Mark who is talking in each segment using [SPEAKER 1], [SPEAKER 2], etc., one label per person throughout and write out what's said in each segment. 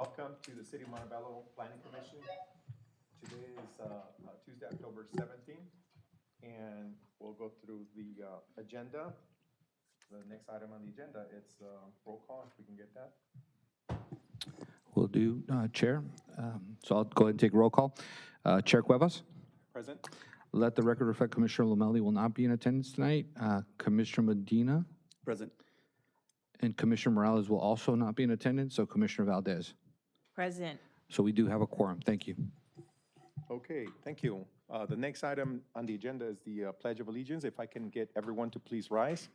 [SPEAKER 1] Welcome to the City of Montebello Planning Commission. Today is Tuesday, October 17th, and we'll go through the agenda. The next item on the agenda, it's roll call, if we can get that.
[SPEAKER 2] Will do, Chair. So I'll go ahead and take roll call. Chair Cuevas?
[SPEAKER 1] Present.
[SPEAKER 2] Let the record reflect Commissioner Lomelli will not be in attendance tonight. Commissioner Medina
[SPEAKER 3] Present.
[SPEAKER 2] and Commissioner Morales will also not be in attendance, so Commissioner Valdez.
[SPEAKER 4] Present.
[SPEAKER 2] So we do have a quorum. Thank you.
[SPEAKER 1] Okay, thank you. The next item on the agenda is the Pledge of Allegiance. If I can get everyone to please rise.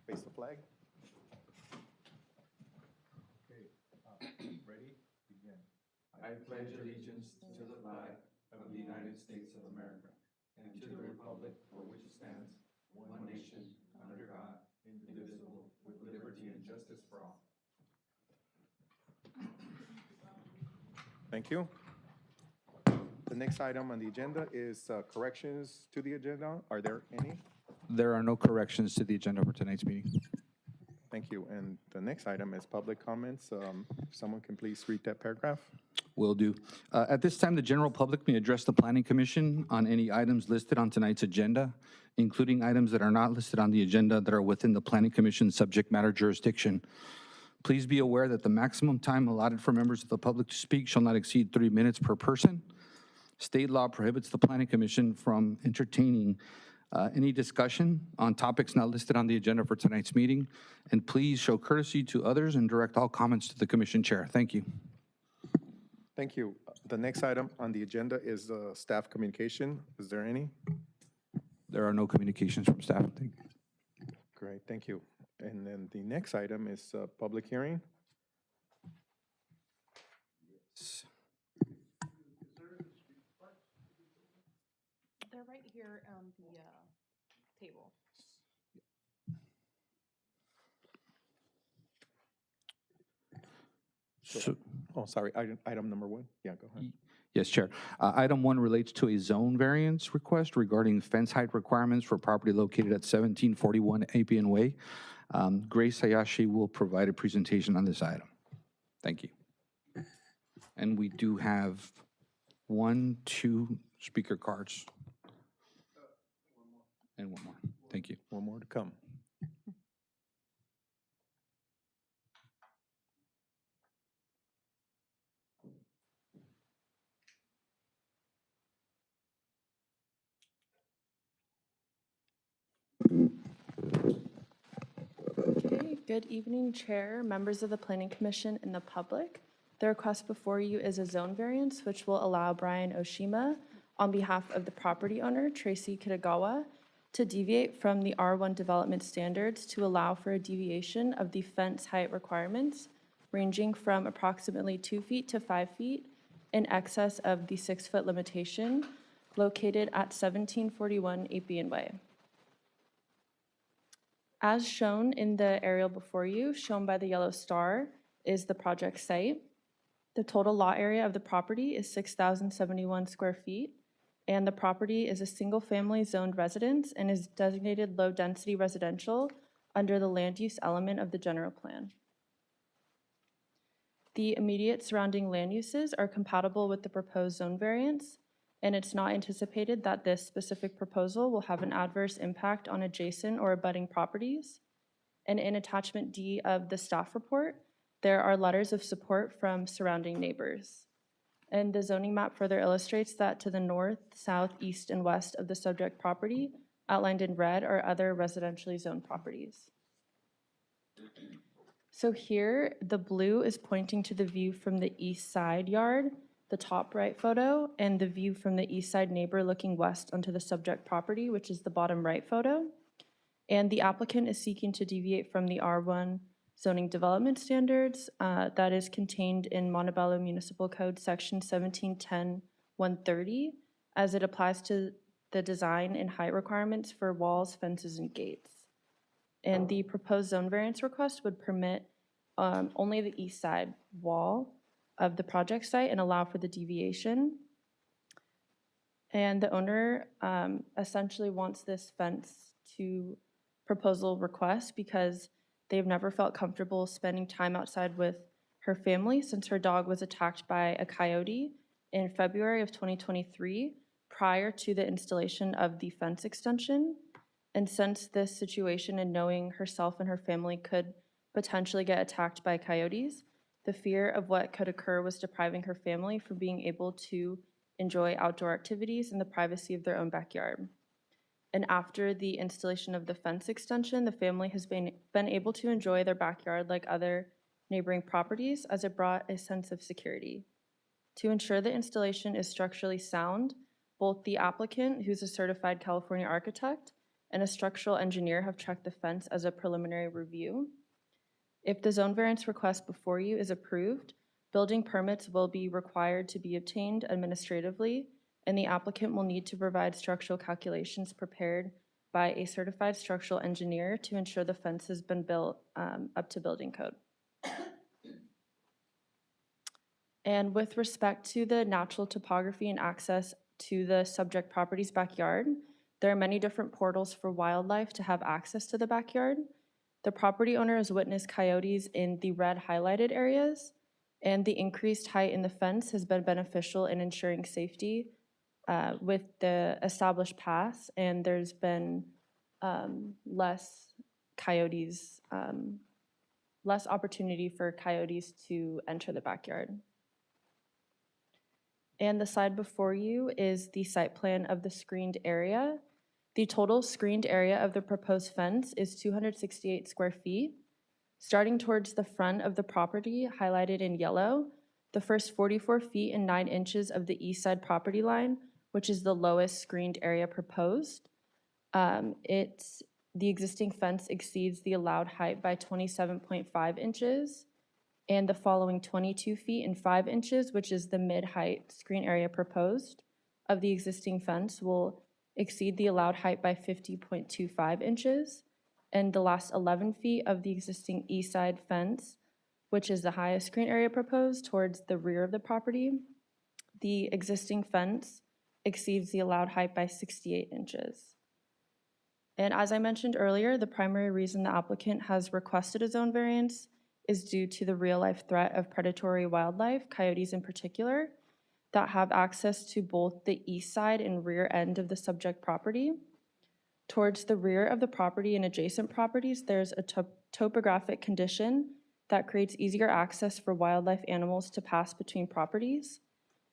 [SPEAKER 1] Face the flag. Okay, ready? Begin.
[SPEAKER 5] I pledge allegiance to the flag of the United States of America and to the republic for which it stands, one nation, under God, indivisible, with liberty and justice for all.
[SPEAKER 1] Thank you. The next item on the agenda is corrections to the agenda. Are there any?
[SPEAKER 2] There are no corrections to the agenda for tonight's meeting.
[SPEAKER 1] Thank you. And the next item is public comments. If someone can please read that paragraph.
[SPEAKER 2] Will do. At this time, the general public may address the Planning Commission on any items listed on tonight's agenda, including items that are not listed on the agenda that are within the Planning Commission's subject matter jurisdiction. Please be aware that the maximum time allotted for members of the public to speak shall not exceed 3 minutes per person. State law prohibits the Planning Commission from entertaining any discussion on topics not listed on the agenda for tonight's meeting. And please show courtesy to others and direct all comments to the Commission Chair. Thank you.
[SPEAKER 1] Thank you. The next item on the agenda is staff communication. Is there any?
[SPEAKER 2] There are no communications from staff. Thank you.
[SPEAKER 1] Great, thank you. And then the next item is public hearing.
[SPEAKER 4] They're right here on the table.
[SPEAKER 2] So,
[SPEAKER 1] Oh, sorry, item number one. Yeah, go ahead.
[SPEAKER 2] yes, Chair. Item 1 relates to a zone variance request regarding fence height requirements for property located at 1741 Appian Way. Grace Hayashi will provide a presentation on this item. Thank you. And we do have 2 speaker cards. And one more. Thank you.
[SPEAKER 1] One more to come.
[SPEAKER 6] Okay, good evening, Chair, members of the Planning Commission, and the public. The request before you is a zone variance, which will allow Brian Oshima, on behalf of the property owner, Tracy Kitagawa, to deviate from the R1 development standards to allow for a deviation of the fence height requirements, ranging from approximately 2 feet to 5 feet in excess of the 6-foot limitation located at 1741 Appian Way. As shown in the aerial before you, shown by the yellow star, is the project site. The total lot area of the property is 6,071 square feet, and the property is a single-family zoned residence and is designated low-density residential under the land use element of the general plan. The immediate surrounding land uses are compatible with the proposed zone variance, and it's not anticipated that this specific proposal will have an adverse impact on adjacent or abutting properties. And in attachment D of the staff report, there are letters of support from surrounding neighbors. And the zoning map further illustrates that to the north, south, east, and west of the subject property, outlined in red, are other residentially zoned properties. So here, the blue is pointing to the view from the east side yard, the top right photo, and the view from the east side neighbor looking west onto the subject property, which is the bottom right photo. And the applicant is seeking to deviate from the R1 zoning development standards that is contained in Montebello Municipal Code Section 1710-130 as it applies to the design and height requirements for walls, fences, and gates. And the proposed zone variance request would permit only the east side wall of the project site and allow for the deviation. And the owner essentially wants this fence to proposal request because they've never felt comfortable spending time outside with her family since her dog was attacked by a coyote in February of 2023 prior to the installation of the fence extension. And since this situation and knowing herself and her family could potentially get attacked by coyotes, the fear of what could occur was depriving her family from being able to enjoy outdoor activities in the privacy of their own backyard. And after the installation of the fence extension, the family has been able to enjoy their backyard like other neighboring properties, as it brought a sense of security. To ensure the installation is structurally sound, both the applicant, who's a certified California architect, and a structural engineer have checked the fence as a preliminary review. If the zone variance request before you is approved, building permits will be required to be obtained administratively, and the applicant will need to provide structural calculations prepared by a certified structural engineer to ensure the fence has been built up to building code. And with respect to the natural topography and access to the subject property's backyard, there are many different portals for wildlife to have access to the backyard. The property owner has witnessed coyotes in the red highlighted areas, and the increased height in the fence has been beneficial in ensuring safety with the established paths, and there's been less coyotes, less opportunity for coyotes to enter the backyard. And the slide before you is the site plan of the screened area. The total screened area of the proposed fence is 268 square feet. Starting towards the front of the property, highlighted in yellow, the first 44 feet and 9 inches of the east side property line, which is the lowest screened area proposed. The existing fence exceeds the allowed height by 27.5 inches. And the following 22 feet and 5 inches, which is the mid-height screen area proposed of the existing fence, will exceed the allowed height by 50.25 inches. And the last 11 feet of the existing east side fence, which is the highest screen area proposed towards the rear of the property, the existing fence exceeds the allowed height by 68 inches. And as I mentioned earlier, the primary reason the applicant has requested a zone variance is due to the real-life threat of predatory wildlife, coyotes in particular, that have access to both the east side and rear end of the subject property. Towards the rear of the property and adjacent properties, there's a topographic condition that creates easier access for wildlife animals to pass between properties.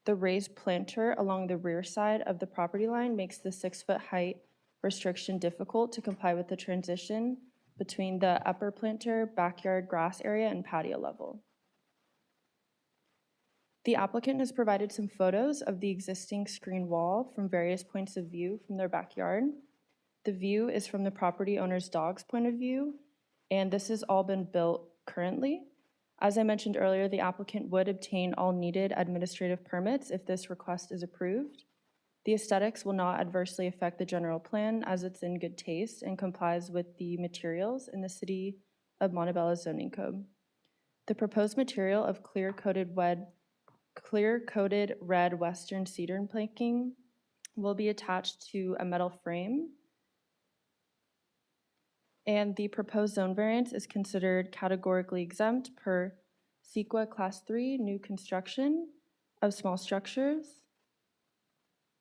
[SPEAKER 6] The raised planter along the rear side of the property line makes the 6-foot height restriction difficult to comply with the transition between the upper planter, backyard grass area, and patio level. The applicant has provided some photos of the existing screen wall from various points of view from their backyard. The view is from the property owner's dog's point of view, and this has all been built currently. As I mentioned earlier, the applicant would obtain all needed administrative permits if this request is approved. The aesthetics will not adversely affect the general plan as it's in good taste and complies with the materials in the City of Montebello zoning code. The proposed material of clear-coated red western cedar planking will be attached to a metal frame. And the proposed zone variance is considered categorically exempt per CEQA Class 3 new construction of small structures.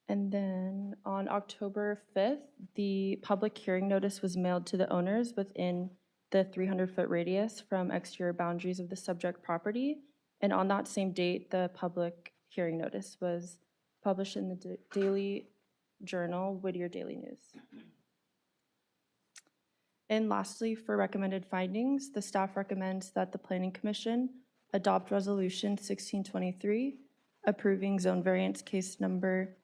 [SPEAKER 6] And then on October 5th, the public hearing notice was mailed to the owners within the 300-foot radius from exterior boundaries of the subject property. And on that same date, the public hearing notice was published in the Daily Journal, Whittier Daily News. And lastly, for recommended findings, the staff recommends that the Planning Commission adopt Resolution 1623, approving zone variance case number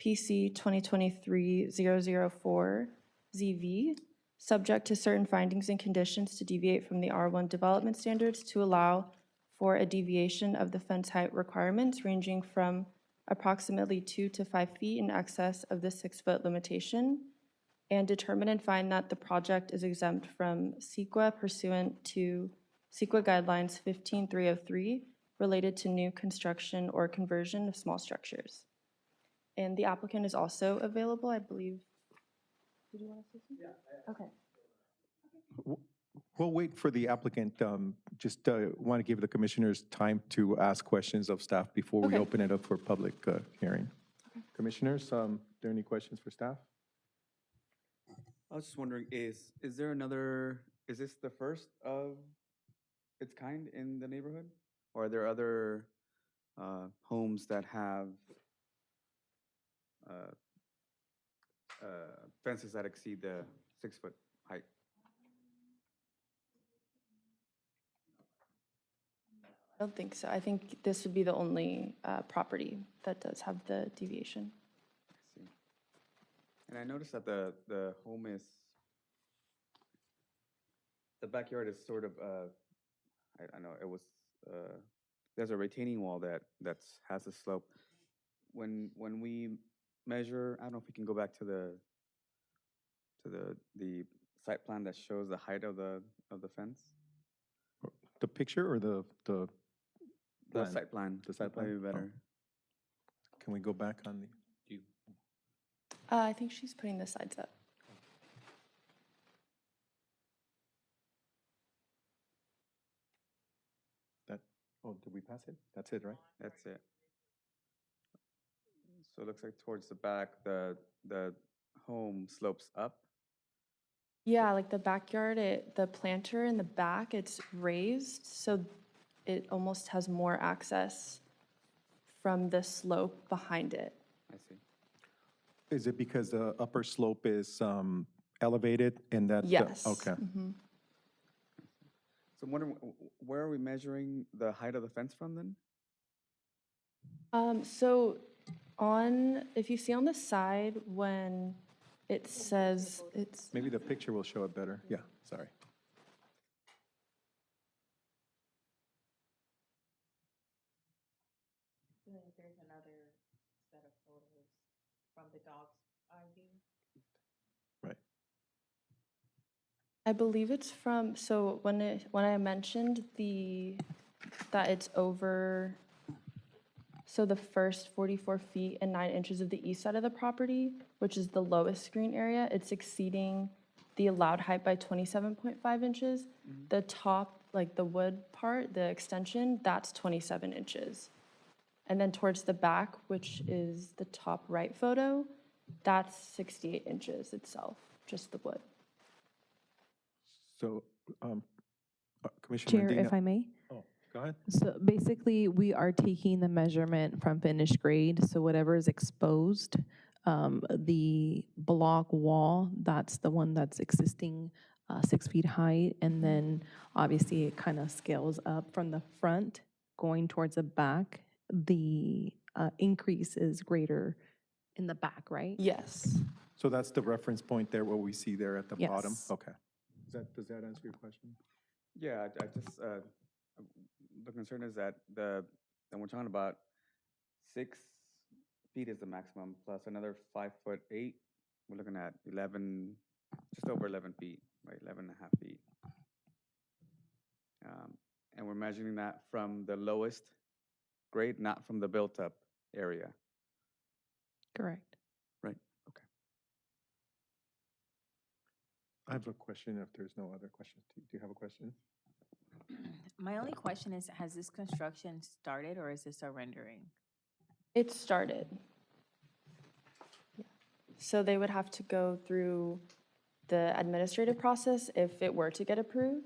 [SPEAKER 6] PC 2023-004-ZV, subject to certain findings and conditions to deviate from the R1 development standards to allow for a deviation of the fence height requirements ranging from approximately 2 to 5 feet in excess of the 6-foot limitation, and determine and find that the project is exempt from CEQA pursuant to CEQA Guidelines 15303 related to new construction or conversion of small structures. And the applicant is also available, I believe. Did you want to say something? Yeah. Okay.
[SPEAKER 1] We'll wait for the applicant. Just want to give the commissioners time to ask questions of staff before we
[SPEAKER 6] Okay.
[SPEAKER 1] open it up for public hearing. Commissioners, there any questions for staff?
[SPEAKER 3] I was just wondering, is there another, is this the first of its kind in the neighborhood? Or are there other homes that have uh, fences that exceed the 6-foot height?
[SPEAKER 6] I don't think so. I think this would be the only property that does have the deviation.
[SPEAKER 3] I see. And I noticed that the home is, the backyard is sort of, I know it was, there's a retaining wall has a slope. When we measure, I don't know if we can go back to the site plan that shows the height of the fence.
[SPEAKER 1] The picture or the
[SPEAKER 3] The
[SPEAKER 1] plan?
[SPEAKER 3] site plan.
[SPEAKER 1] The site plan?
[SPEAKER 3] Maybe better.
[SPEAKER 1] Can we go back on the?
[SPEAKER 6] I think she's putting the sides up.
[SPEAKER 1] Oh, did we pass it? That's it, right?
[SPEAKER 3] That's it. So it looks like towards the back, the home slopes up.
[SPEAKER 6] Yeah, like the backyard, the planter in the back, it's raised, so it almost has more access from the slope behind it.
[SPEAKER 3] I see.
[SPEAKER 1] Is it because the upper slope is elevated and that?
[SPEAKER 6] Yes.
[SPEAKER 1] Okay.
[SPEAKER 6] Mhm.
[SPEAKER 3] So I'm wondering, where are we measuring the height of the fence from then?
[SPEAKER 6] So if you see on the side, when it says it's,
[SPEAKER 1] Maybe the picture will show it better. Yeah, sorry.
[SPEAKER 4] There's another set of photos from the dog's eye view.
[SPEAKER 1] Right.
[SPEAKER 6] I believe it's from, so when I mentioned that it's over, so the first 44 feet and 9 inches of the east side of the property, which is the lowest screen area, it's exceeding the allowed height by 27.5 inches. The top, like the wood part, the extension, that's 27 inches. And then towards the back, which is the top right photo, that's 68 inches itself, just the wood.
[SPEAKER 1] So, Commissioner
[SPEAKER 7] Chair,
[SPEAKER 1] Medina.
[SPEAKER 7] if I may.
[SPEAKER 1] Oh, go ahead.
[SPEAKER 7] So basically, we are taking the measurement from finished grade, so whatever is exposed, the block wall, that's the one that's existing 6 feet high, and then obviously it kind of scales up from the front going towards the back. The increase is greater in the back, right?
[SPEAKER 6] Yes.
[SPEAKER 1] So that's the reference point there, what we see there at the bottom?
[SPEAKER 7] Yes.
[SPEAKER 1] Okay. Does that answer your question?
[SPEAKER 3] Yeah, I just, the concern is that and we're talking about 6 feet is the maximum, plus another 5'8". We're looking at 11, just over 11 feet, right, 11 and a half feet. And we're measuring that from the lowest grade, not from the built-up area,
[SPEAKER 7] Correct.
[SPEAKER 3] right? Okay.
[SPEAKER 1] I have a question if there's no other questions. Do you have a question?
[SPEAKER 8] My only question is, has this construction started or is this a rendering?
[SPEAKER 6] It started. Yeah. So they would have to go through the administrative process if it were to get approved.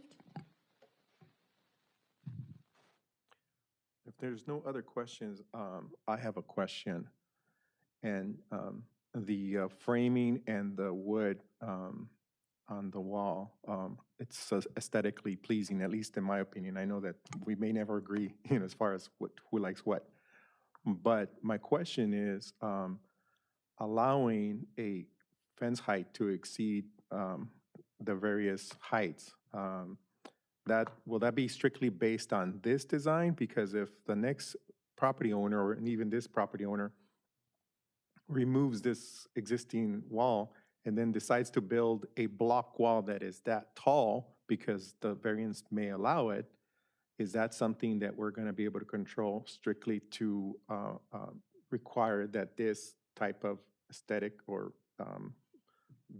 [SPEAKER 1] If there's no other questions, I have a question. And the framing and the wood on the wall, it's aesthetically pleasing, at least in my opinion. I know that we may never agree, as far as who likes what. But my question is, allowing a fence height to exceed the various heights, will that be strictly based on this design? Because if the next property owner, or even this property owner, removes this existing wall and then decides to build a block wall that is that tall because the variance may allow it, is that something that we're going to be able to control strictly to require that this type of aesthetic or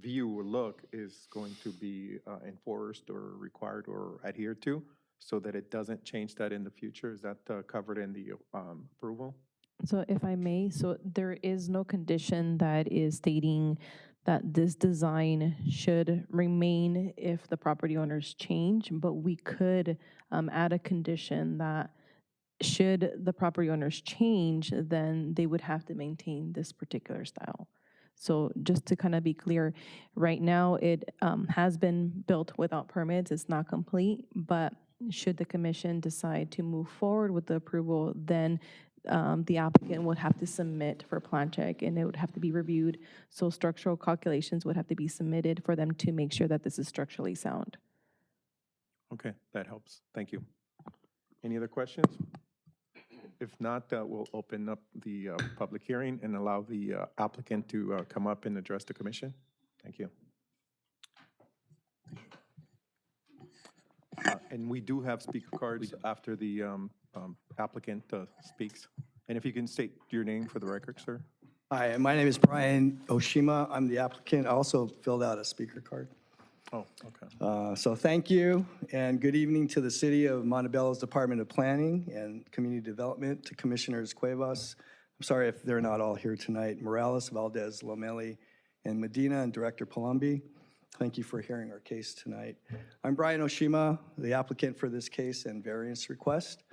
[SPEAKER 1] view or look is going to be enforced or required or adhered to, so that it doesn't change that in the future? Is that covered in the approval?
[SPEAKER 7] So if I may, so there is no condition that is stating that this design should remain if the property owners change, but we could add a condition that should the property owners change, then they would have to maintain this particular style. So just to kind of be clear, right now it has been built without permits, it's not complete, but should the commission decide to move forward with the approval, then the applicant would have to submit for plan check and it would have to be reviewed. So structural calculations would have to be submitted for them to make sure that this is structurally sound.
[SPEAKER 1] Okay, that helps. Thank you. Any other questions? If not, we'll open up the public hearing and allow the applicant to come up and address the commission. Thank you. And we do have speaker cards after the applicant speaks. And if you can state your name for the record, sir.
[SPEAKER 9] Hi, my name is Brian Oshima. I'm the applicant. I also filled out a speaker card.
[SPEAKER 1] Oh, okay.
[SPEAKER 9] So thank you, and good evening to the City of Montebello's Department of Planning and Community Development, to Commissioners Cuevas. I'm sorry if they're not all here tonight. Morales, Valdez, Lomeli, and Medina, and Director Palumbi. Thank you for hearing our case tonight. I'm Brian Oshima, the applicant for this case and variance request.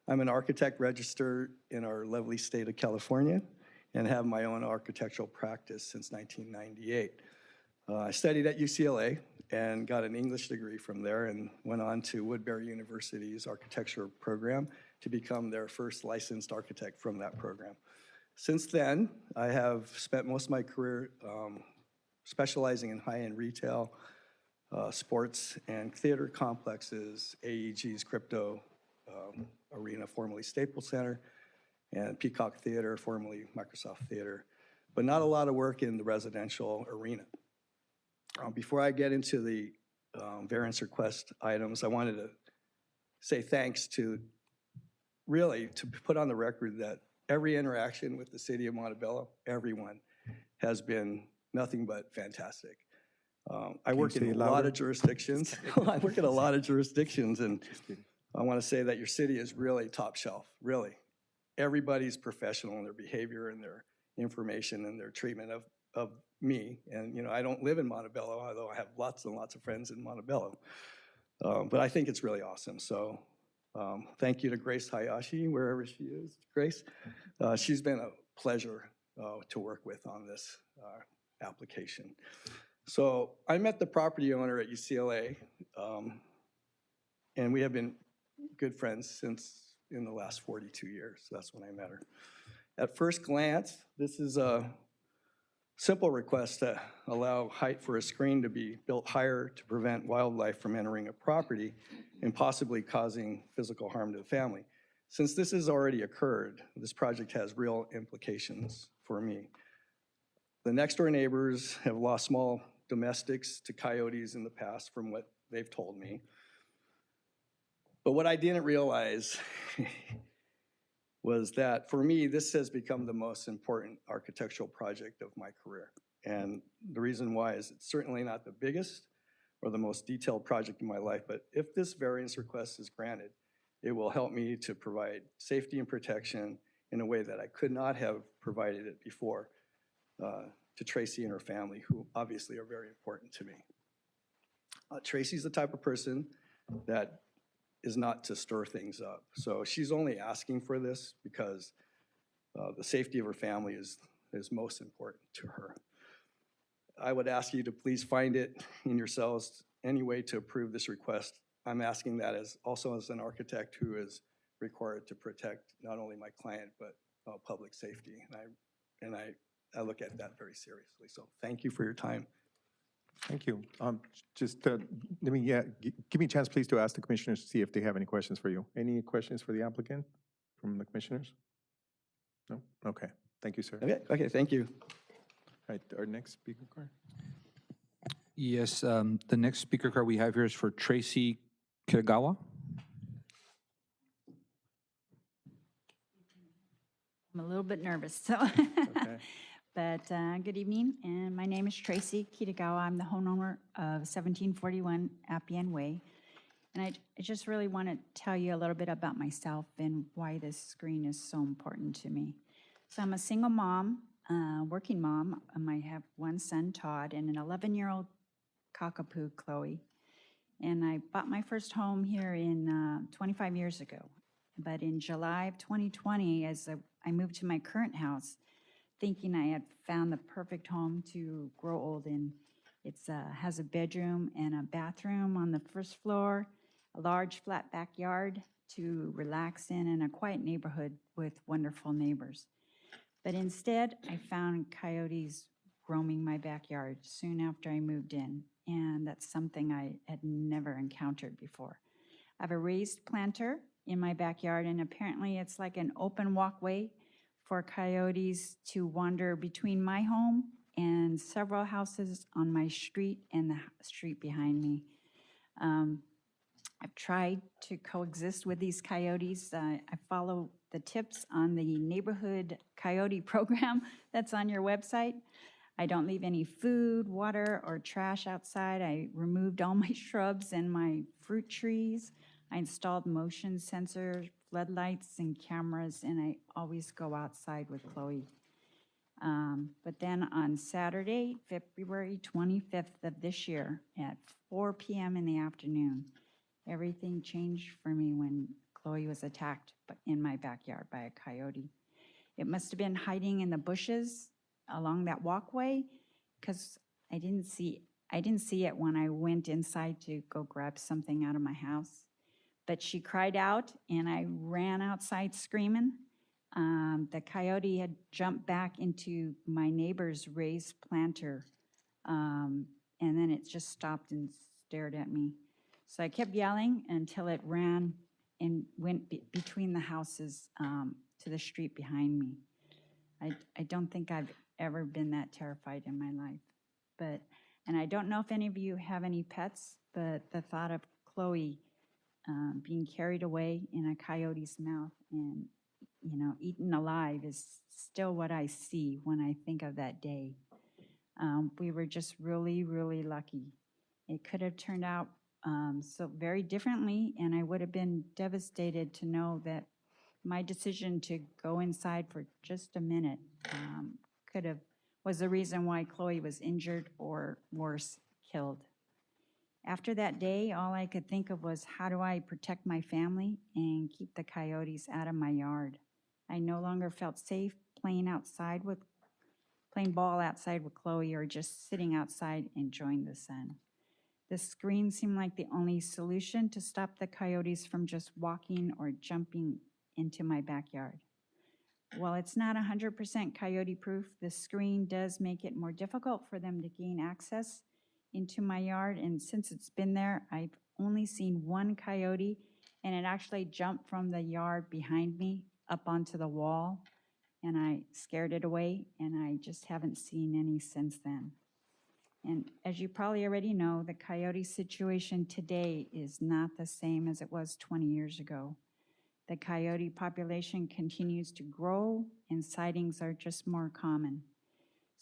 [SPEAKER 9] I'm an architect registered in our lovely state of California and have my own architectural practice since 1998. I studied at UCLA and got an English degree from there and went on to Woodbury University's architecture program to become their first licensed architect from that program. Since then, I have spent most of my career specializing in high-end retail, sports and theater complexes, AEG's Crypto Arena, formerly Staples Center, and Peacock Theater, formerly Microsoft Theater, but not a lot of work in the residential arena. Before I get into the variance request items, I wanted to say thanks to, really, to put on the record that every interaction with the City of Montebello, everyone, has been nothing but fantastic. I work in a lot of jurisdictions. I work in a lot of jurisdictions, and I want to say that your city is really top shelf, really. Everybody's professional in their behavior and their information and their treatment of me. And, you know, I don't live in Montebello, although I have lots and lots of friends in Montebello. But I think it's really awesome. So thank you to Grace Hayashi, wherever she is. Grace, she's been a pleasure to work with on this application. So I met the property owner at UCLA, and we have been good friends since in the last 42 years. That's when I met her. At first glance, this is a simple request to allow height for a screen to be built higher to prevent wildlife from entering a property and possibly causing physical harm to the family. Since this has already occurred, this project has real implications for me. The next door neighbors have lost small domestics to coyotes in the past, from what they've told me. But what I didn't realize was that for me, this has become the most important architectural project of my career. And the reason why is it's certainly not the biggest or the most detailed project in my life, but if this variance request is granted, it will help me to provide safety and protection in a way that I could not have provided it before to Tracy and her family, who obviously are very important to me. Tracy's the type of person that is not to stir things up. So she's only asking for this because the safety of her family is most important to her. I would ask you to please find it in yourselves any way to approve this request. I'm asking that also as an architect who is required to protect not only my client, but public safety. And I look at that very seriously. So thank you for your time.
[SPEAKER 1] Thank you. Just give me a chance, please, to ask the commissioners to see if they have any questions for you. Any questions for the applicant from the commissioners? No? Okay. Thank you, sir.
[SPEAKER 9] Okay, thank you.
[SPEAKER 1] All right, our next speaker card.
[SPEAKER 2] Yes, the next speaker card we have here is for Tracy Kiragawa.
[SPEAKER 10] I'm a little bit nervous, so.
[SPEAKER 1] Okay.
[SPEAKER 10] But good evening, and my name is Tracy Kitagawa. I'm the homeowner of 1741 Appian Way. And I just really want to tell you a little bit about myself and why this screen is so important to me. So I'm a single mom, working mom. I have one son, Todd, and an 11-year-old cockapoo, Chloe. And I bought my first home here in 25 years ago. But in July of 2020, as I moved to my current house, thinking I had found the perfect home to grow old in. It has a bedroom and a bathroom on the first floor, a large flat backyard to relax in, and a quiet neighborhood with wonderful neighbors. But instead, I found coyotes roaming my backyard soon after I moved in, and that's something I had never encountered before. I have a raised planter in my backyard, and apparently it's like an open walkway for coyotes to wander between my home and several houses on my street and the street behind me. I've tried to coexist with these coyotes. I follow the tips on the neighborhood coyote program that's on your website. I don't leave any food, water, or trash outside. I removed all my shrubs and my fruit trees. I installed motion sensors, floodlights, and cameras, and I always go outside with Chloe. But then on Saturday, February 25th of this year at 4 p.m. in the afternoon, everything changed for me when Chloe was attacked in my backyard by a coyote. It must have been hiding in the bushes along that walkway, because I didn't see it when I went inside to go grab something out of my house. But she cried out, and I ran outside screaming. The coyote had jumped back into my neighbor's raised planter, and then it just stopped and stared at me. So I kept yelling until it ran and went between the houses to the street behind me. I don't think I've ever been that terrified in my life. And I don't know if any of you have any pets, but the thought of Chloe being carried away in a coyote's mouth and, eaten alive is still what I see when I think of that day. We were just really, really lucky. It could have turned out so very differently, and I would have been devastated to know that my decision to go inside for just a minute was the reason why Chloe was injured or worse, killed. After that day, all I could think of was, how do I protect my family and keep the coyotes out of my yard? I no longer felt safe playing ball outside with Chloe or just sitting outside enjoying the sun. The screen seemed like the only solution to stop the coyotes from just walking or jumping into my backyard. While it's not 100% coyote-proof, the screen does make it more difficult for them to gain access into my yard, and since it's been there, I've only seen one coyote, and it actually jumped from the yard behind me up onto the wall, and I scared it away, and I just haven't seen any since then. And as you probably already know, the coyote situation today is not the same as it was 20 years ago. The coyote population continues to grow, and sightings are just more common.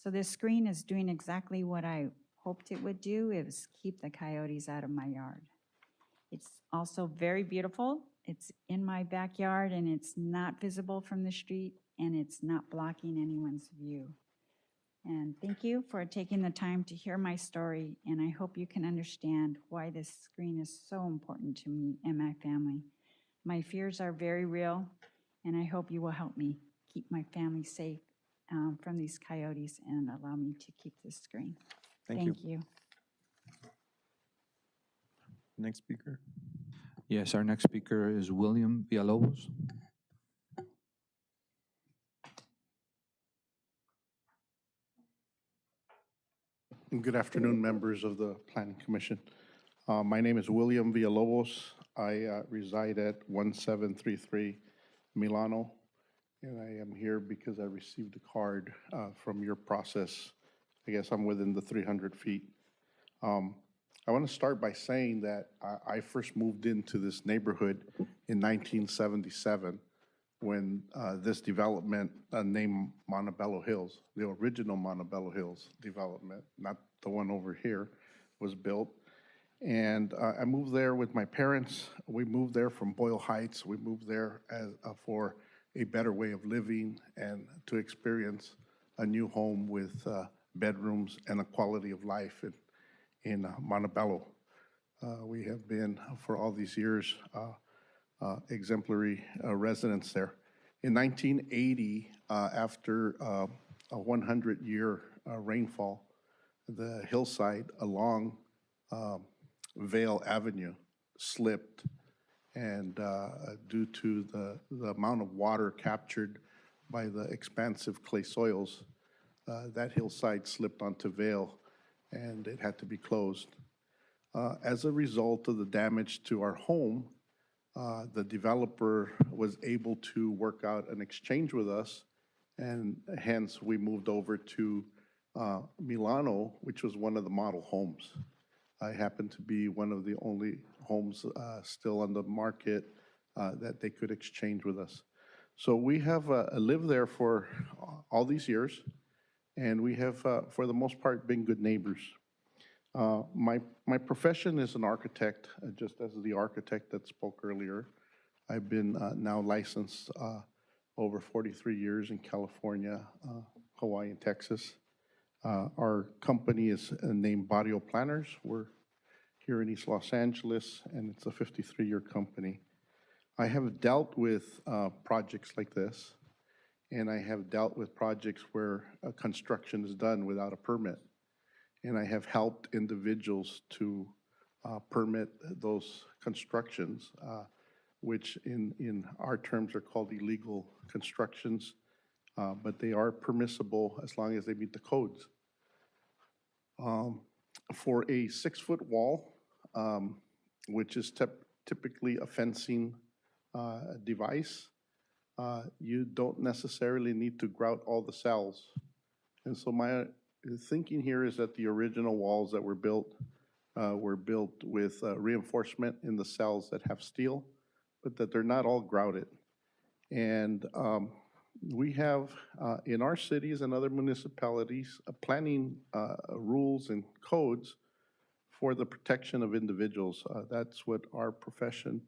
[SPEAKER 10] So this screen is doing exactly what I hoped it would do, is keep the coyotes out of my yard. It's also very beautiful. It's in my backyard, and it's not visible from the street, and it's not blocking anyone's view. And thank you for taking the time to hear my story, and I hope you can understand why this screen is so important to me and my family. My fears are very real, and I hope you will help me keep my family safe from these coyotes and allow me to keep this screen. Thank you.
[SPEAKER 1] Next speaker.
[SPEAKER 2] Yes, our next speaker is William Villalobos.
[SPEAKER 11] Good afternoon, members of the Planning Commission. My name is William Villalobos. I reside at 1733 Milano, and I am here because I received a card from your process. I guess I'm within the 300 feet. I want to start by saying that I first moved into this neighborhood in 1977 when this development named Montebello Hills, the original Montebello Hills development, not the one over here, was built. And I moved there with my parents. We moved there from Boyle Heights. We moved there for a better way of living and to experience a new home with bedrooms and a quality of life in Montebello. We have been, for all these years, exemplary residents there. In 1980, after a 100-year rainfall, the hillside along Vale Avenue slipped, and due to the amount of water captured by the expansive clay soils, that hillside slipped onto Vale, and it had to be closed. As a result of the damage to our home, the developer was able to work out an exchange with us, and hence we moved over to Milano, which was one of the model homes. I happened to be one of the only homes still on the market that they could exchange with us. So we have lived there for all these years, and we have, for the most part, been good neighbors. My profession is an architect, just as the architect that spoke earlier. I've been now licensed over 43 years in California, Hawaii, and Texas. Our company is named Barrio Planners. We're here in East Los Angeles, and it's a 53-year company. I have dealt with projects like this, and I have dealt with projects where construction is done without a permit. And I have helped individuals to permit those constructions, which in our terms are called illegal constructions, but they are permissible as long as they meet the codes. For a 6-foot wall, which is typically a fencing device, you don't necessarily need to grout all the cells. And so my thinking here is that the original walls that were built with reinforcement in the cells that have steel, but that they're not all grouted. And we have, in our cities and other municipalities, planning rules and codes for the protection of individuals. That's what our profession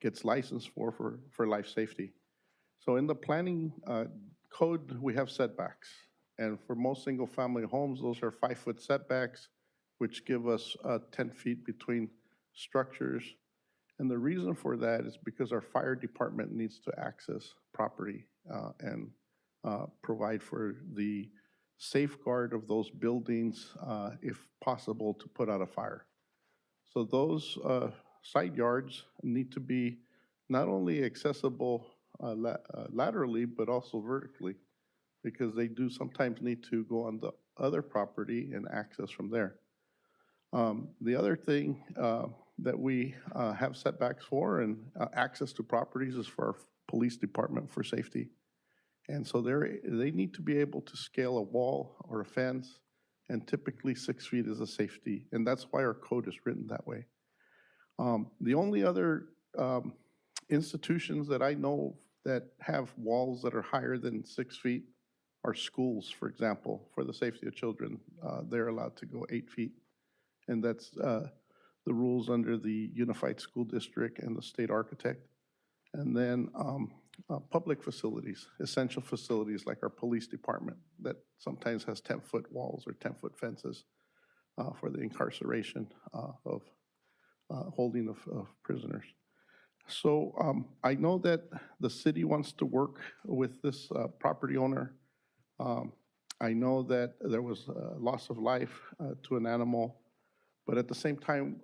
[SPEAKER 11] gets licensed for life safety. So in the planning code, we have setbacks. And for most single-family homes, those are 5-foot setbacks, which give us 10 feet between structures. And the reason for that is because our fire department needs to access property and provide for the safeguard of those buildings, if possible, to put out a fire. So those side yards need to be not only accessible laterally, but also vertically, because they do sometimes need to go on the other property and access from there. The other thing that we have setbacks for and access to properties is for our police department for safety. And so they need to be able to scale a wall or a fence, and typically 6 feet is a safety, and that's why our code is written that way. The only other institutions that I know that have walls that are higher than 6 feet are schools, for example, for the safety of children. They're allowed to go 8 feet. And that's the rules under the Unified School District and the state architect. And then public facilities, essential facilities like our police department that sometimes has 10-foot walls or 10-foot fences for the incarceration of holding of prisoners. So I know that the city wants to work with this property owner. I know that there was loss of life to an animal, but at the same time,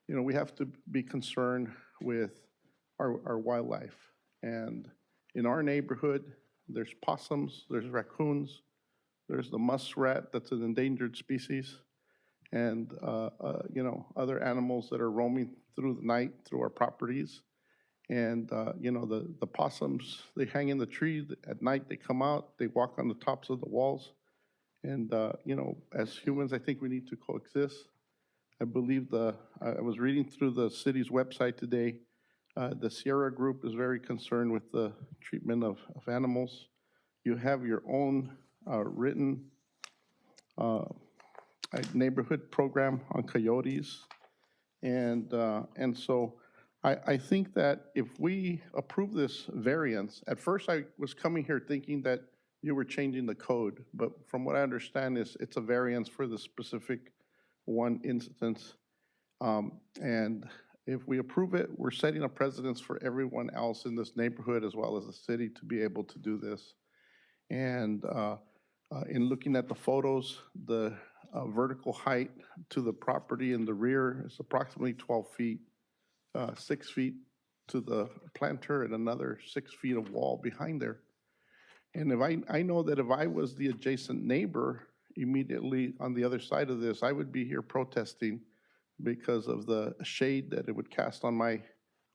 [SPEAKER 11] we have to be concerned with our wildlife. And in our neighborhood, there's possums, there's raccoons, there's the muskrat that's an endangered species, and other animals that are roaming through the night through our properties. And the possums, they hang in the tree at night, they come out, they walk on the tops of the walls. And as humans, I think we need to coexist. I believe I was reading through the city's website today. The Sierra Group is very concerned with the treatment of animals. You have your own written neighborhood program on coyotes. And so I think that if we approve this variance, at first I was coming here thinking that you were changing the code, but from what I understand is it's a variance for the specific one instance. And if we approve it, we're setting a precedence for everyone else in this neighborhood as well as the city to be able to do this. And in looking at the photos, the vertical height to the property in the rear is approximately 12 feet, 6 feet to the planter and another 6 feet of wall behind there. And if I know that if I was the adjacent neighbor immediately on the other side of this, I would be here protesting because of the shade that it would cast on my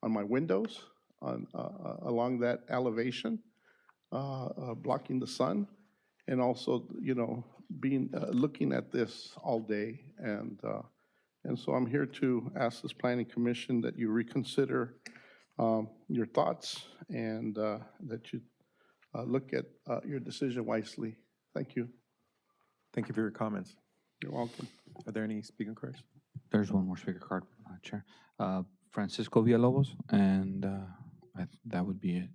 [SPEAKER 11] windows along that elevation, blocking the sun, and also, you know, being looking at this all day. And so I'm here to ask this planning commission that you reconsider your thoughts and that you look at your decision wisely. Thank you.
[SPEAKER 1] Thank you for your comments.
[SPEAKER 11] You're welcome.
[SPEAKER 1] Are there any speaking cards?
[SPEAKER 2] There's one more speaker card, Chair. Francisco Villalobos, and that would be it.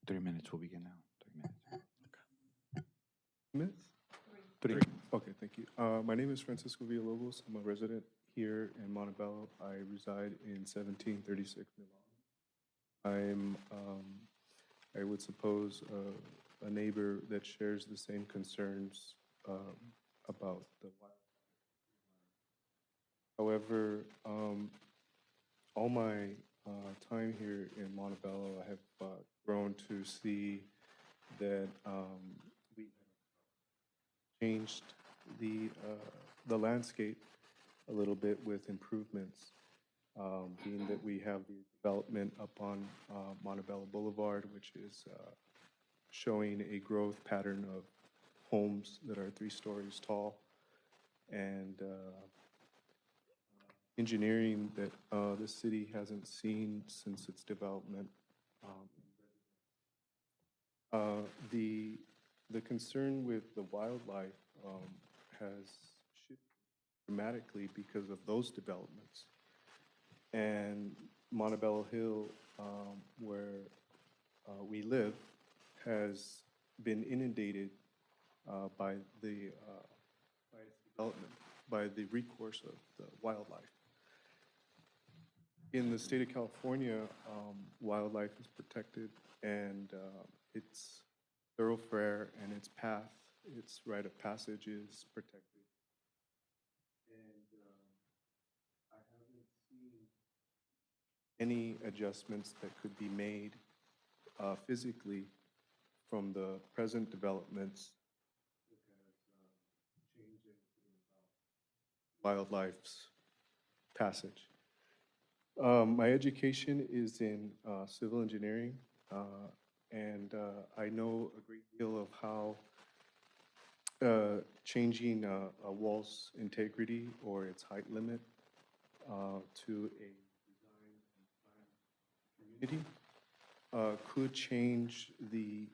[SPEAKER 2] Three minutes will begin now. 3 minutes.
[SPEAKER 5] Minutes?
[SPEAKER 1] Three.
[SPEAKER 5] Okay, thank you. My name is Francisco Villalobos. I'm a resident here in Montebello. I reside in 1736 Milan. I would suppose, a neighbor that shares the same concerns about the wildlife. However, all my time here in Montebello, I have grown to see that we changed the landscape a little bit with improvements, being that we have the development up on Montebello Boulevard, which is showing a growth pattern of homes that are 3 stories tall, and engineering that the city hasn't seen since its development. The concern with the wildlife has shifted dramatically because of those developments. And Montebello Hill, where we live, has been inundated by the development, by the recourse of the wildlife. In the state of California, wildlife is protected, and its thoroughfare and its path, its rite of passage is protected. And I haven't seen any adjustments that could be made physically from the present developments that has changed anything about wildlife's passage. My education is in civil engineering, and I know a great deal of how changing a wall's integrity or its height limit to a design and plan community could change the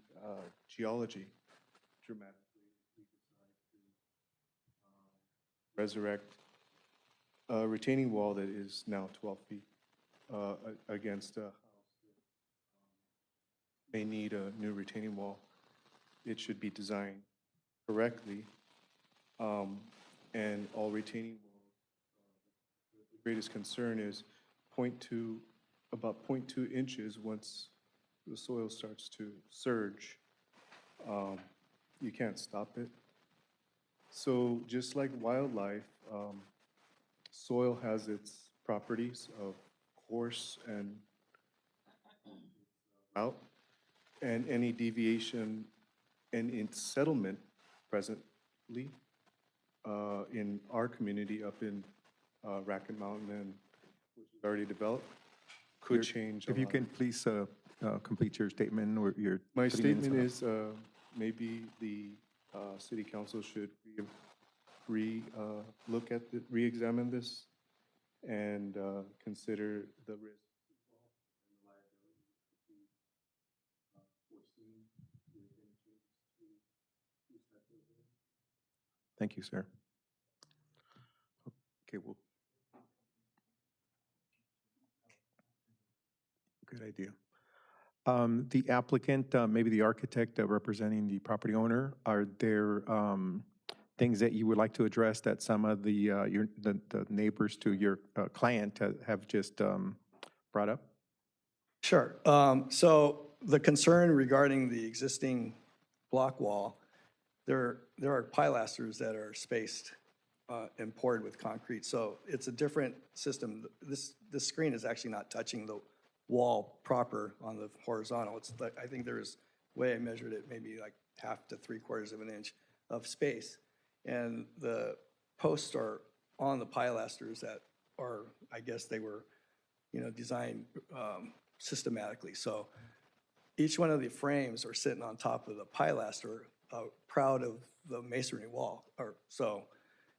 [SPEAKER 5] geology dramatically. We decide to resurrect a retaining wall that is now 12 feet against a house that may need a new retaining wall. It should be designed correctly, and all retaining walls, the greatest concern is about 0.2 inches once the soil starts to surge. You can't stop it. So just like wildlife, soil has its properties of coarse and out, and any deviation and its settlement presently in our community up in Racket Mountain, and which is already developed, could change.
[SPEAKER 1] If you can please complete your statement or your.
[SPEAKER 5] My
[SPEAKER 1] 3 minutes
[SPEAKER 5] statement
[SPEAKER 1] are up.
[SPEAKER 5] is maybe the city council should
[SPEAKER 11] re-examine this and consider the risk.
[SPEAKER 1] Thank you, sir. Okay, well. Good idea. The applicant, maybe the architect representing the property owner, are there things that you would like to address that some of the neighbors to your client have just brought up?
[SPEAKER 9] Sure. So the concern regarding the existing block wall, there are pilasters that are spaced and poured with concrete. So it's a different system. This screen is actually not touching the wall proper on the horizontal. It's like, I think there's, the way I measured it, maybe like 1/2 to 3/4 of an inch of space. And the posts are on the pilasters that are, I guess they were, designed systematically. So each one of the frames are sitting on top of the pilaster, proud of the masonry wall. So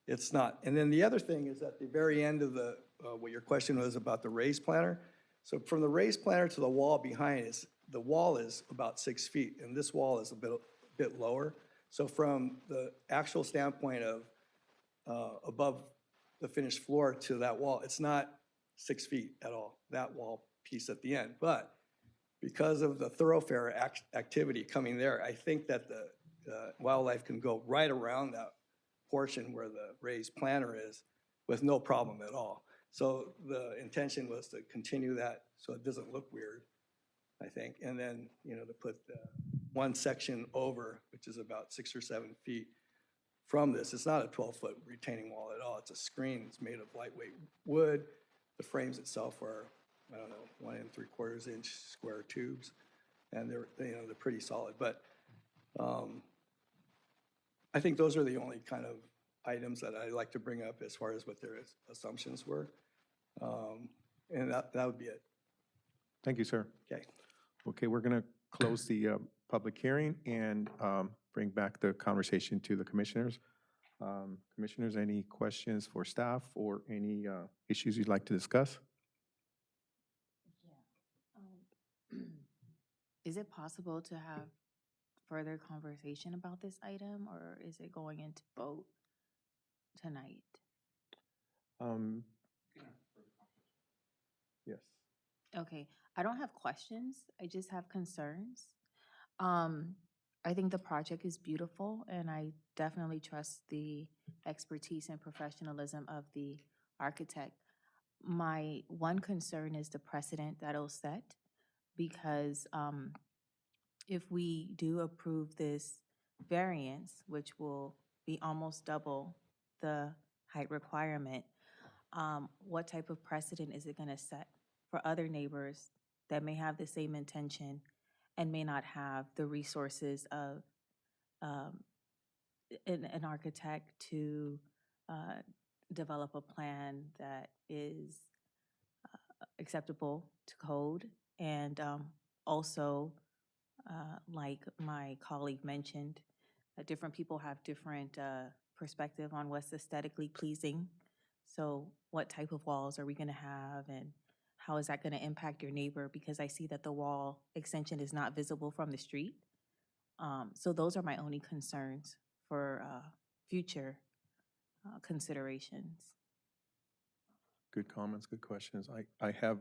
[SPEAKER 9] it's not. And then the other thing is at the very end of the, what your question was about the raised planter. So from the raised planter to the wall behind the wall is about 6 feet, and this wall is a bit lower. So from the actual standpoint of above the finished floor to that wall, it's not 6 feet at all, that wall piece at the end. But because of the thoroughfare activity coming there, I think that the wildlife can go right around that portion where the raised planter is with no problem at all. So the intention was to continue that so it doesn't look weird, I think. And then, to put one section over, which is about 6 or 7 feet from this. It's not a 12-foot retaining wall at all. It's a screen. It's made of lightweight wood. The frames itself are, I don't know, 1 3/4 inch square tubes. And they're pretty solid. But I think those are the only kind of items that I like to bring up as far as what their assumptions were. And that would be it.
[SPEAKER 1] Thank you, sir.
[SPEAKER 9] Okay.
[SPEAKER 1] Okay, we're going to close the public hearing and bring back the conversation to the commissioners. Commissioners, any questions for staff or any issues you'd like to discuss?
[SPEAKER 8] Is it possible to have further conversation about this item, or is it going into vote tonight?
[SPEAKER 1] Yes.
[SPEAKER 8] Okay, I don't have questions, I just have concerns. I think the project is beautiful, and I definitely trust the expertise and professionalism of the architect. My one concern is the precedent that it'll set, because if we do approve this variance, which will be almost double the height requirement, what type of precedent is it going to set for other neighbors that may have the same intention and may not have the resources of an architect to develop a plan that is acceptable to code? And also, like my colleague mentioned, different people have different perspective on what's aesthetically pleasing. So what type of walls are we going to have, and how is that going to impact your neighbor? Because I see that the wall extension is not visible from the street. So those are my only concerns for future considerations.
[SPEAKER 1] Good comments, good questions. I have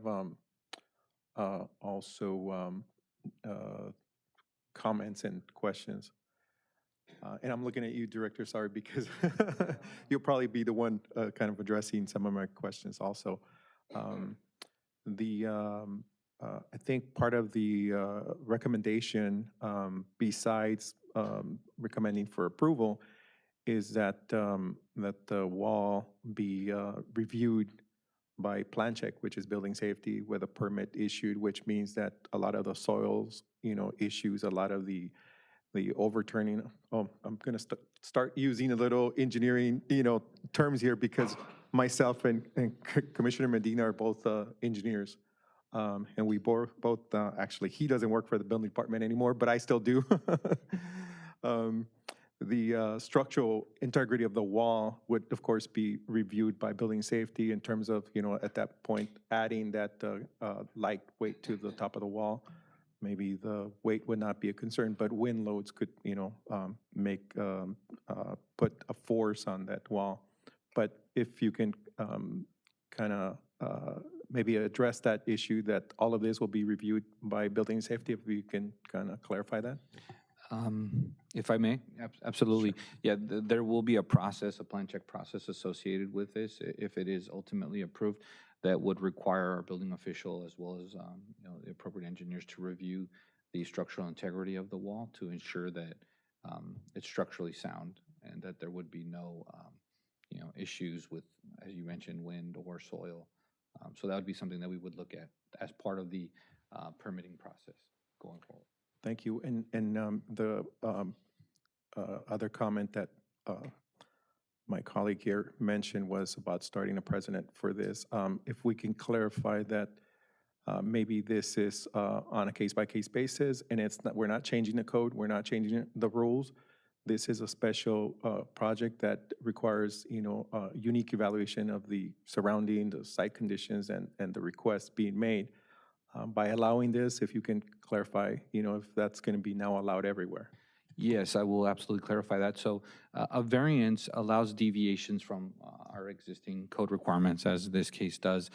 [SPEAKER 1] also comments and questions. And I'm looking at you, Director, sorry, because you'll probably be the one kind of addressing some of my questions also. I think part of the recommendation, besides recommending for approval, is that that the wall be reviewed by plan check, which is building safety, with a permit issued, which means that a lot of the soils, issues, a lot of the overturning. Oh, I'm going to start using a little engineering, terms here, because myself and Commissioner Medina are both engineers. And we both actually, he doesn't work for the building department anymore, but I still do. the structural integrity of the wall would, of course, be reviewed by building safety in terms of, at that point, adding that light weight to the top of the wall. Maybe the weight would not be a concern, but wind loads could, put a force on that wall. But if you can kind of maybe address that issue, that all of this will be reviewed by building safety, if you can kind of clarify that?
[SPEAKER 2] If I may, absolutely. Yeah, there will be a process, a plan check process associated with this, if it is ultimately approved, that would require our building official as well as, the appropriate engineers to review the structural integrity of the wall to ensure that it's structurally sound and that there would be no, issues with, as you mentioned, wind or soil. So that would be something that we would look at as part of the permitting process going forward.
[SPEAKER 1] Thank you. And the other comment that my colleague here mentioned was about starting a precedent for this. If we can clarify that maybe this is on a case-by-case basis, and we're not changing the code, we're not changing the rules. This is a special project that requires, a unique evaluation of the surrounding, the site conditions, and the requests being made. By allowing this, if you can clarify, if that's going to be now allowed everywhere.
[SPEAKER 2] Yes, I will absolutely clarify that. So a variance allows deviations from our existing code requirements, as this case does.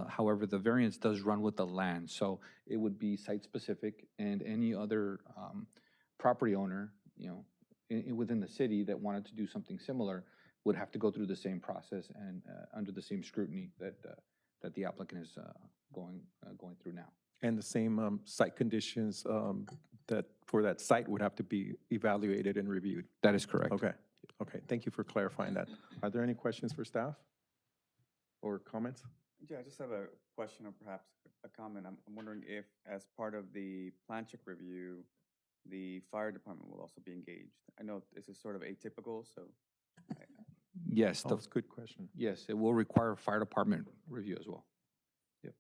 [SPEAKER 2] However, the variance does run with the land, so it would be site-specific, and any other property owner, within the city that wanted to do something similar would have to go through the same process and under the same scrutiny that the applicant is going through now.
[SPEAKER 1] And the same site conditions that for that site would have to be evaluated and reviewed.
[SPEAKER 2] That is correct.
[SPEAKER 1] Okay. Okay. Thank you for clarifying that. Are there any questions for staff or comments?
[SPEAKER 3] Yeah, I just have a question or perhaps a comment. I'm wondering if, as part of the plan check review, the fire department will also be engaged. I know this is sort of atypical, so.
[SPEAKER 2] Yes,
[SPEAKER 1] That's a good question.
[SPEAKER 2] yes, it will require fire department review as well. Yep.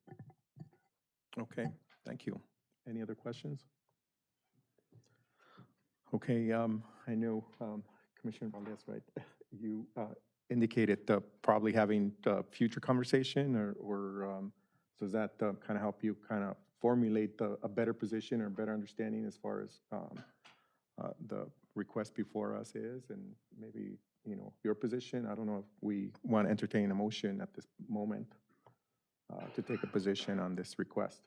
[SPEAKER 1] Okay, thank you. Any other questions? Okay, I know Commissioner Valdez, right? You indicated probably having future conversation, or does that kind of help you kind of formulate a better position or better understanding as far as the request before us is, and maybe, your position? I don't know if we want to entertain a motion at this moment to take a position on this request.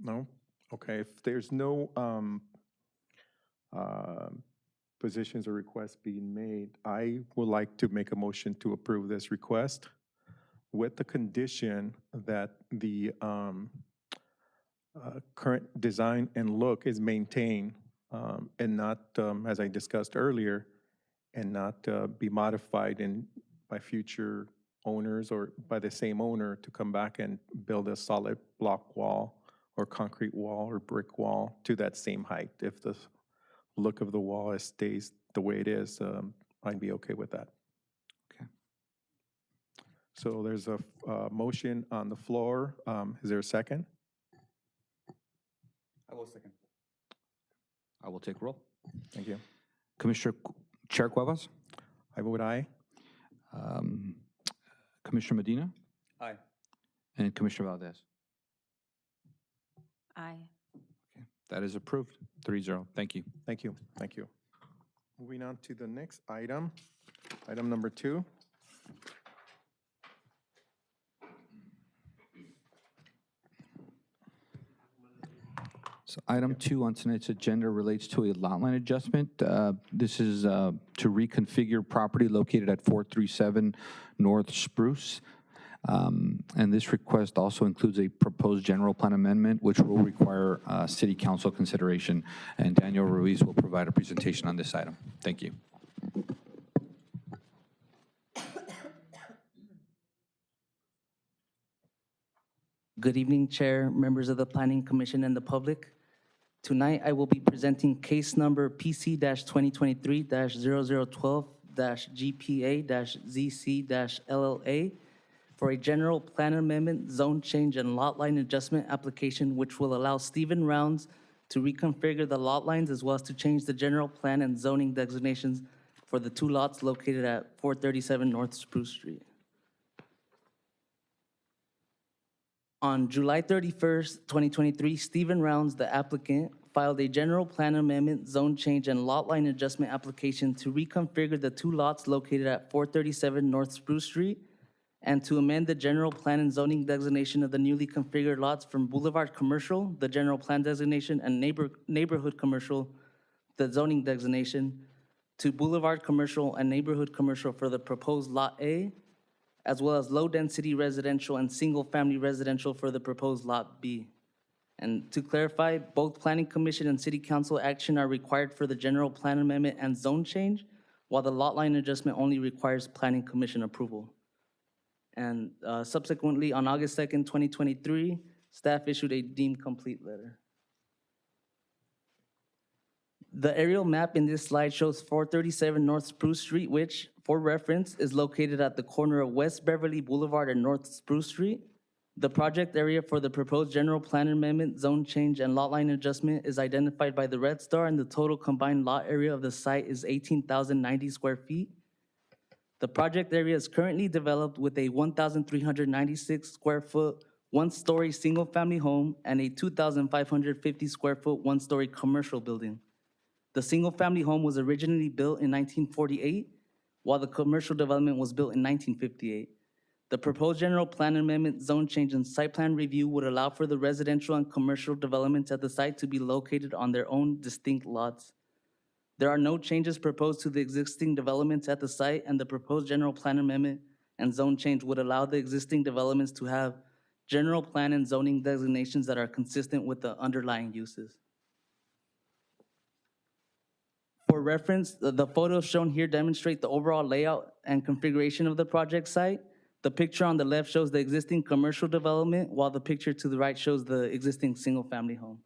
[SPEAKER 1] No? Okay, if there's no positions or requests being made, I would like to make a motion to approve this request with the condition that the current design and look is maintained and not, as I discussed earlier, and not be modified by future owners or by the same owner to come back and build a solid block wall or concrete wall or brick wall to that same height. If the look of the wall stays the way it is, I'd be okay with that.
[SPEAKER 2] Okay.
[SPEAKER 1] So there's a motion on the floor. Is there a second?
[SPEAKER 3] I will second.
[SPEAKER 2] I will take roll.
[SPEAKER 1] Thank you.
[SPEAKER 2] Chair Cuevas,
[SPEAKER 1] I vote aye.
[SPEAKER 2] Commissioner Medina,
[SPEAKER 3] Aye.
[SPEAKER 2] and Commissioner Valdez.
[SPEAKER 8] Aye.
[SPEAKER 2] Okay, that is approved, 3-0. Thank you.
[SPEAKER 1] Thank you. Thank you. Moving on to the next item, item number 2.
[SPEAKER 2] So item 2 on tonight's agenda relates to a lot line adjustment. This is to reconfigure property located at 437 North Spruce. And this request also includes a proposed general plan amendment, which will require city council consideration. And Daniel Ruiz will provide a presentation on this item. Thank you.
[SPEAKER 12] Good evening, Chair, members of the Planning Commission, and the public. Tonight, I will be presenting case number PC-2023-0012-GPA-ZC-LLA for a general plan amendment, zone change, and lot line adjustment application, which will allow Stephen Rounds to reconfigure the lot lines as well as to change the general plan and zoning designations for the two lots located at 437 North Spruce Street. On July 31st, 2023, Stephen Rounds, the applicant, filed a general plan amendment, zone change, and lot line adjustment application to reconfigure the two lots located at 437 North Spruce Street and to amend the general plan and zoning designation of the newly configured lots from Boulevard Commercial, the general plan designation, and Neighborhood Commercial, the zoning designation, to Boulevard Commercial and Neighborhood Commercial for the proposed Lot A, as well as low-density residential and single-family residential for the proposed Lot B. And to clarify, both Planning Commission and City Council action are required for the general plan amendment and zone change, while the lot line adjustment only requires Planning Commission approval. And subsequently, on August 2nd, 2023, staff issued a deemed complete letter. The aerial map in this slide shows 437 North Spruce Street, which, for reference, is located at the corner of West Beverly Boulevard and North Spruce Street. The project area for the proposed general plan amendment, zone change, and lot line adjustment is identified by the red star, and the total combined lot area of the site is 18,090 square feet. The project area is currently developed with a 1,396 square foot, one-story single-family home and a 2,550 square foot, one-story commercial building. The single-family home was originally built in 1948, while the commercial development was built in 1958. The proposed general plan amendment, zone change, and site plan review would allow for the residential and commercial developments at the site to be located on their own distinct lots. There are no changes proposed to the existing developments at the site, and the proposed general plan amendment and zone change would allow the existing developments to have general plan and zoning designations that are consistent with the underlying uses. For reference, the photos shown here demonstrate the overall layout and configuration of the project site. The picture on the left shows the existing commercial development, while the picture to the right shows the existing single-family home.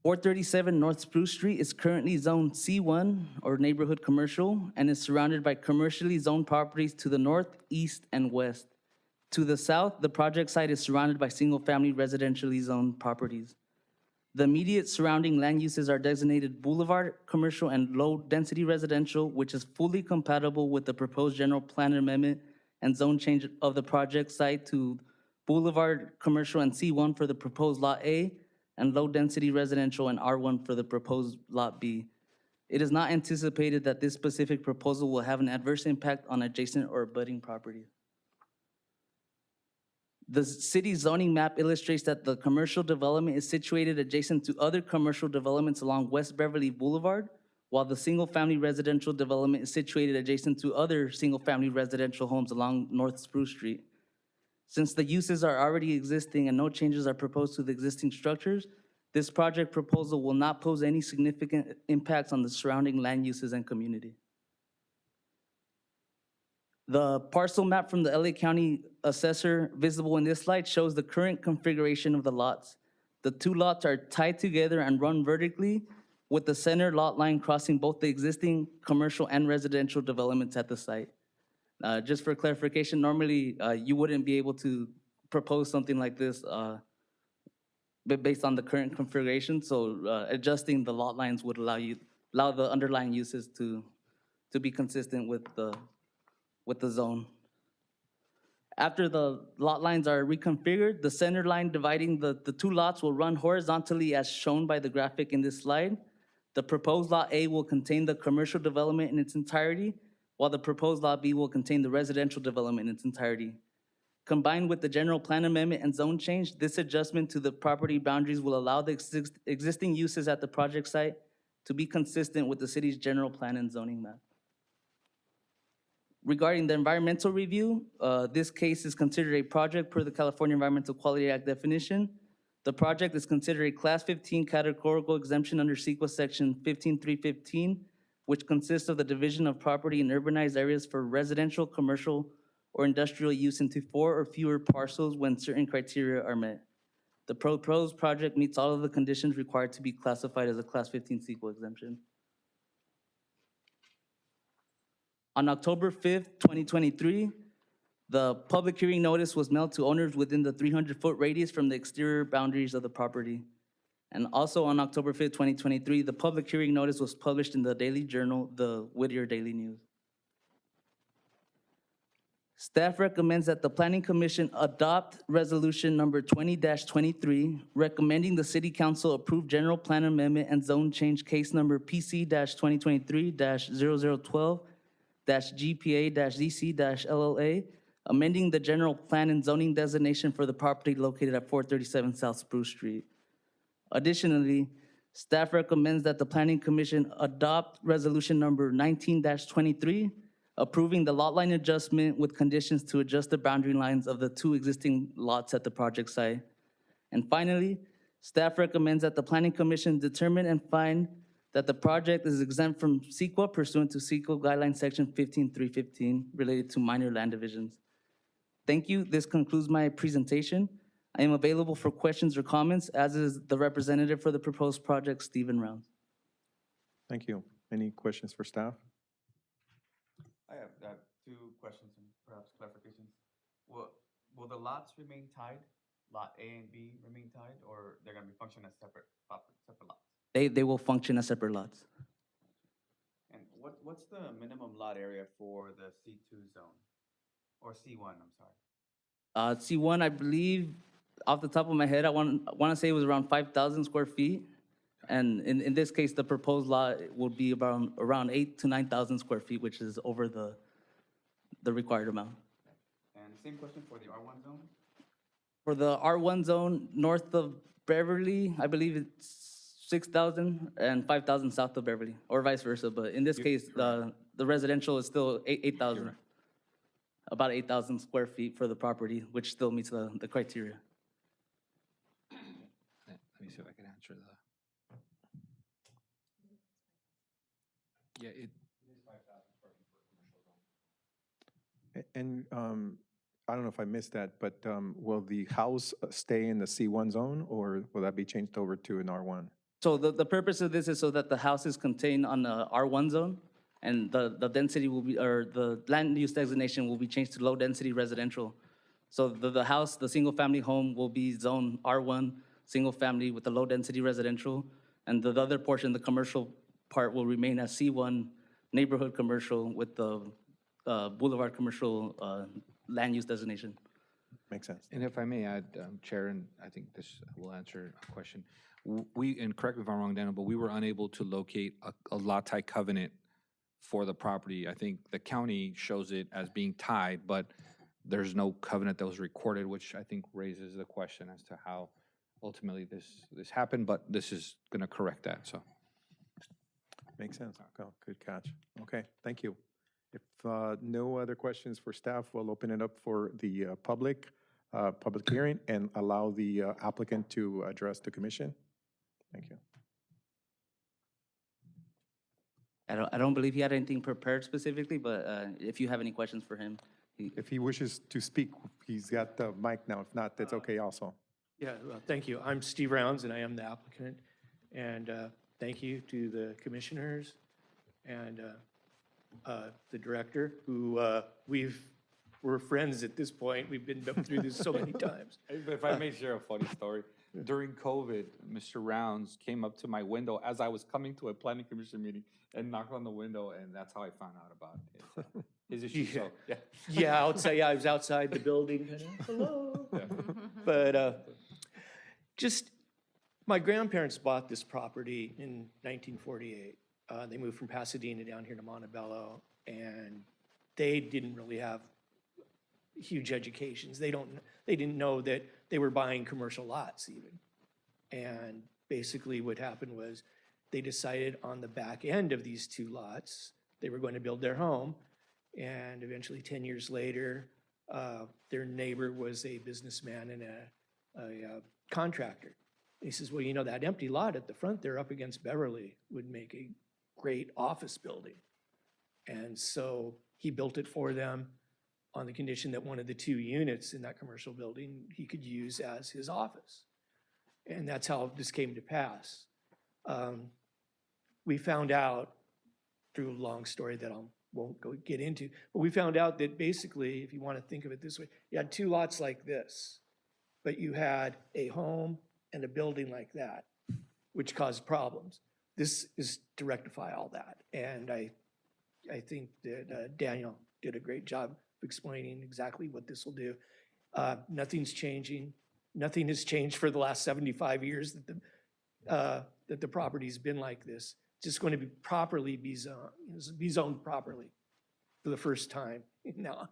[SPEAKER 12] 437 North Spruce Street is currently zoned C1, or neighborhood commercial, and is surrounded by commercially zoned properties to the north, east, and west. To the south, the project site is surrounded by single-family residentially zoned properties. The immediate surrounding land uses are designated boulevard, commercial, and low-density residential, which is fully compatible with the proposed general plan amendment and zone change of the project site to boulevard, commercial, and C1 for the proposed Lot A, and low-density residential and R1 for the proposed Lot B. It is not anticipated that this specific proposal will have an adverse impact on adjacent or abutting properties. The city's zoning map illustrates that the commercial development is situated adjacent to other commercial developments along West Beverly Boulevard, while the single-family residential development is situated adjacent to other single-family residential homes along North Spruce Street. Since the uses are already existing and no changes are proposed to the existing structures, this project proposal will not pose any significant impacts on the surrounding land uses and community. The parcel map from the LA County Assessor visible in this slide shows the current configuration of the lots. The two lots are tied together and run vertically, with the center lot line crossing both the existing commercial and residential developments at the site. Just for clarification, normally you wouldn't be able to propose something like this based on the current configuration, so adjusting the lot lines would allow the underlying uses to be consistent with the zone. After the lot lines are reconfigured, the center line dividing the two lots will run horizontally as shown by the graphic in this slide. The proposed Lot A will contain the commercial development in its entirety, while the proposed Lot B will contain the residential development in its entirety. Combined with the general plan amendment and zone change, this adjustment to the property boundaries will allow the existing uses at the project site to be consistent with the city's general plan and zoning map. Regarding the environmental review, this case is considered a project per the California Environmental Quality Act definition. The project is considered a Class 15 categorical exemption under CEQA Section 15315, which consists of the division of property in urbanized areas for residential, commercial, or industrial use into 4 or fewer parcels when certain criteria are met. The proposed project meets all of the conditions required to be classified as a Class 15 CEQA exemption. On October 5th, 2023, the public hearing notice was mailed to owners within the 300-foot radius from the exterior boundaries of the property. And also on October 5th, 2023, the public hearing notice was published in the Daily Journal, the Whittier Daily News. Staff recommends that the Planning Commission adopt Resolution Number 20-23, recommending the City Council approve General Plan Amendment and Zone Change Case Number PC-2023-0012-GPA-ZC-LLA, amending the General Plan and zoning designation for the property located at 437 South Spruce Street. Additionally, staff recommends that the Planning Commission adopt Resolution Number 19-23, approving the lot line adjustment with conditions to adjust the boundary lines of the 2 existing lots at the project site. And finally, staff recommends that the Planning Commission determine and find that the project is exempt from CEQA pursuant to CEQA Guideline Section 15315 related to minor land divisions. Thank you. This concludes my presentation. I am available for questions or comments, as is the representative for the proposed project, Stephen Rounds.
[SPEAKER 1] Thank you. Any questions for staff?
[SPEAKER 3] I have 2 questions and perhaps clarifications. Will the lots remain tied? Lot A and B remain tied, or they're gonna be function as separate lots?
[SPEAKER 12] They will function as separate lots.
[SPEAKER 3] And what's the minimum lot area for the C2 zone? Or C1, I'm sorry.
[SPEAKER 12] C1, I believe, off the top of my head, I want to say it was around 5,000 square feet. And in this case, the proposed lot would be around 8,000 to 9,000 square feet, which is over the required amount.
[SPEAKER 3] And same question for the R1 zone?
[SPEAKER 12] For the R1 zone, north of Beverly, I believe it's 6,000 and 5,000 south of Beverly, or vice versa. But in this case, the residential is still 8,000. About 8,000 square feet for the property, which still meets the criteria.
[SPEAKER 2] Let me see if I can answer that. Yeah,
[SPEAKER 1] And I don't know if I missed that, but will the house stay in the C1 zone, or will that be changed over to an R1?
[SPEAKER 12] So the purpose of this is so that the house is contained on the R1 zone, and the density will be, or the land use designation will be changed to low-density residential. So the house, the single-family home will be zone R1, single-family with the low-density residential, and the other portion, the commercial part, will remain as C1, neighborhood commercial with the boulevard commercial land use designation.
[SPEAKER 1] Makes sense.
[SPEAKER 2] And if I may add, Chair, and I think this will answer a question. And correct me if I'm wrong, Daniel, but we were unable to locate a lot tie covenant for the property. I think the county shows it as being tied, but there's no covenant that was recorded, which I think raises the question as to how ultimately this happened, but this is going to correct that, so.
[SPEAKER 1] Makes sense. Oh, good catch. Okay, thank you. If no other questions for staff, we'll open it up for the public hearing and allow the applicant to address the commission. Thank you.
[SPEAKER 12] I don't believe he had anything prepared specifically, but if you have any questions for him.
[SPEAKER 1] If he wishes to speak, he's got the mic now. If not, that's okay also.
[SPEAKER 13] Yeah, well, thank you. I'm Steve Rounds, and I am the applicant. And thank you to the commissioners and the director, who we're friends at this point. We've been through this so many times.
[SPEAKER 2] If I may share a funny story. During COVID, Mr. Rounds came up to my window as I was coming to a planning commission meeting and knocked on the window, and that's how I found out about his issue. So, yeah.
[SPEAKER 13] Yeah, outside. Yeah, I was outside the building. Hello.
[SPEAKER 2] Yeah.
[SPEAKER 13] But just, my grandparents bought this property in 1948. They moved from Pasadena down here to Montebello, and they didn't really have huge educations. They didn't know that they were buying commercial lots even. And basically what happened was they decided on the back end of these 2 lots, they were going to build their home. And eventually 10 years later, their neighbor was a businessman and a contractor. And he says, well, you know, that empty lot at the front there up against Beverly would make a great office building. And so he built it for them on the condition that one of the 2 units in that commercial building he could use as his office. And that's how this came to pass. We found out through a long story that I'll won't go get into. But we found out that basically, if you want to think of it this way, you had two lots like this, but you had a home and a building like that, which caused problems. This is to rectify all that. And I think that Daniel did a great job of explaining exactly what this will do. Nothing's changing. Nothing has changed for the last 75 years that the property's been like this. It's just going to be properly be zoned properly for the first time now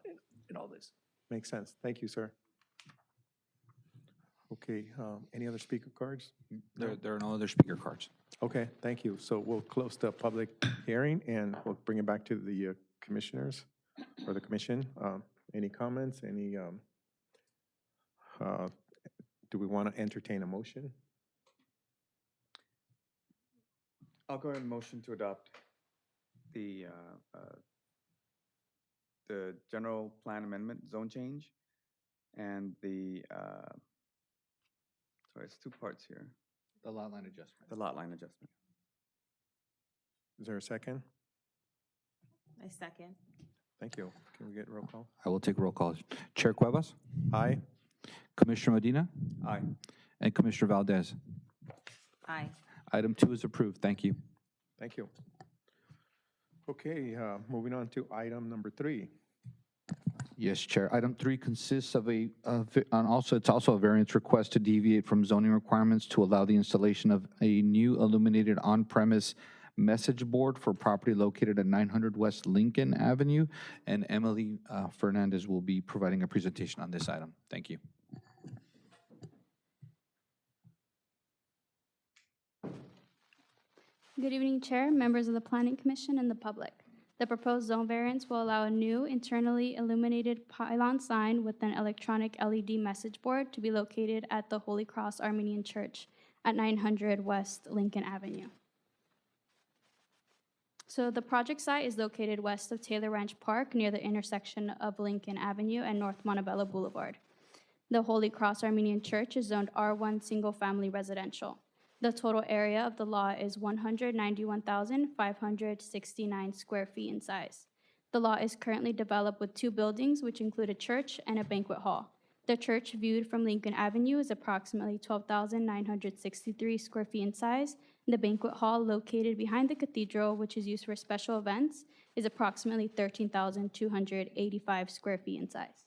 [SPEAKER 13] in all this.
[SPEAKER 1] Makes sense. Thank you, sir. Okay, any other speaker cards?
[SPEAKER 2] There are no other speaker cards.
[SPEAKER 1] Okay, thank you. So we'll close the public hearing and we'll bring it back to the commissioners or the commission. Any comments? Any, do we want to entertain a motion?
[SPEAKER 3] I'll go ahead and motion to adopt the general plan amendment, zone change, and sorry, it's two parts here,
[SPEAKER 2] The lot line adjustment.
[SPEAKER 3] the lot line adjustment.
[SPEAKER 1] Is there a second?
[SPEAKER 8] I second.
[SPEAKER 1] Thank you. Can we get roll call?
[SPEAKER 2] I will take roll call. Chair Cuevas,
[SPEAKER 1] Aye.
[SPEAKER 2] Commissioner Medina,
[SPEAKER 3] Aye.
[SPEAKER 2] and Commissioner Valdez.
[SPEAKER 8] Aye.
[SPEAKER 2] Item 2 is approved. Thank you.
[SPEAKER 1] Thank you. Okay, moving on to item number 3.
[SPEAKER 2] Yes, Chair. Item 3 consists of it's also a variance request to deviate from zoning requirements to allow the installation of a new illuminated on-premise message board for property located at 900 West Lincoln Avenue. And Emily Fernandez will be providing a presentation on this item. Thank you.
[SPEAKER 14] Good evening, Chair, members of the Planning Commission, and the public. The proposed zone variance will allow a new internally illuminated pylon sign with an electronic LED message board to be located at the Holy Cross Armenian Church at 900 West Lincoln Avenue. So the project site is located west of Taylor Ranch Park near the intersection of Lincoln Avenue and North Montebello Boulevard. The Holy Cross Armenian Church is zoned R1 single-family residential. The total area of the lot is 191,569 square feet in size. The lot is currently developed with 2 buildings, which include a church and a banquet hall. The church, viewed from Lincoln Avenue, is approximately 12,963 square feet in size. The banquet hall, located behind the cathedral, which is used for special events, is approximately 13,285 square feet in size.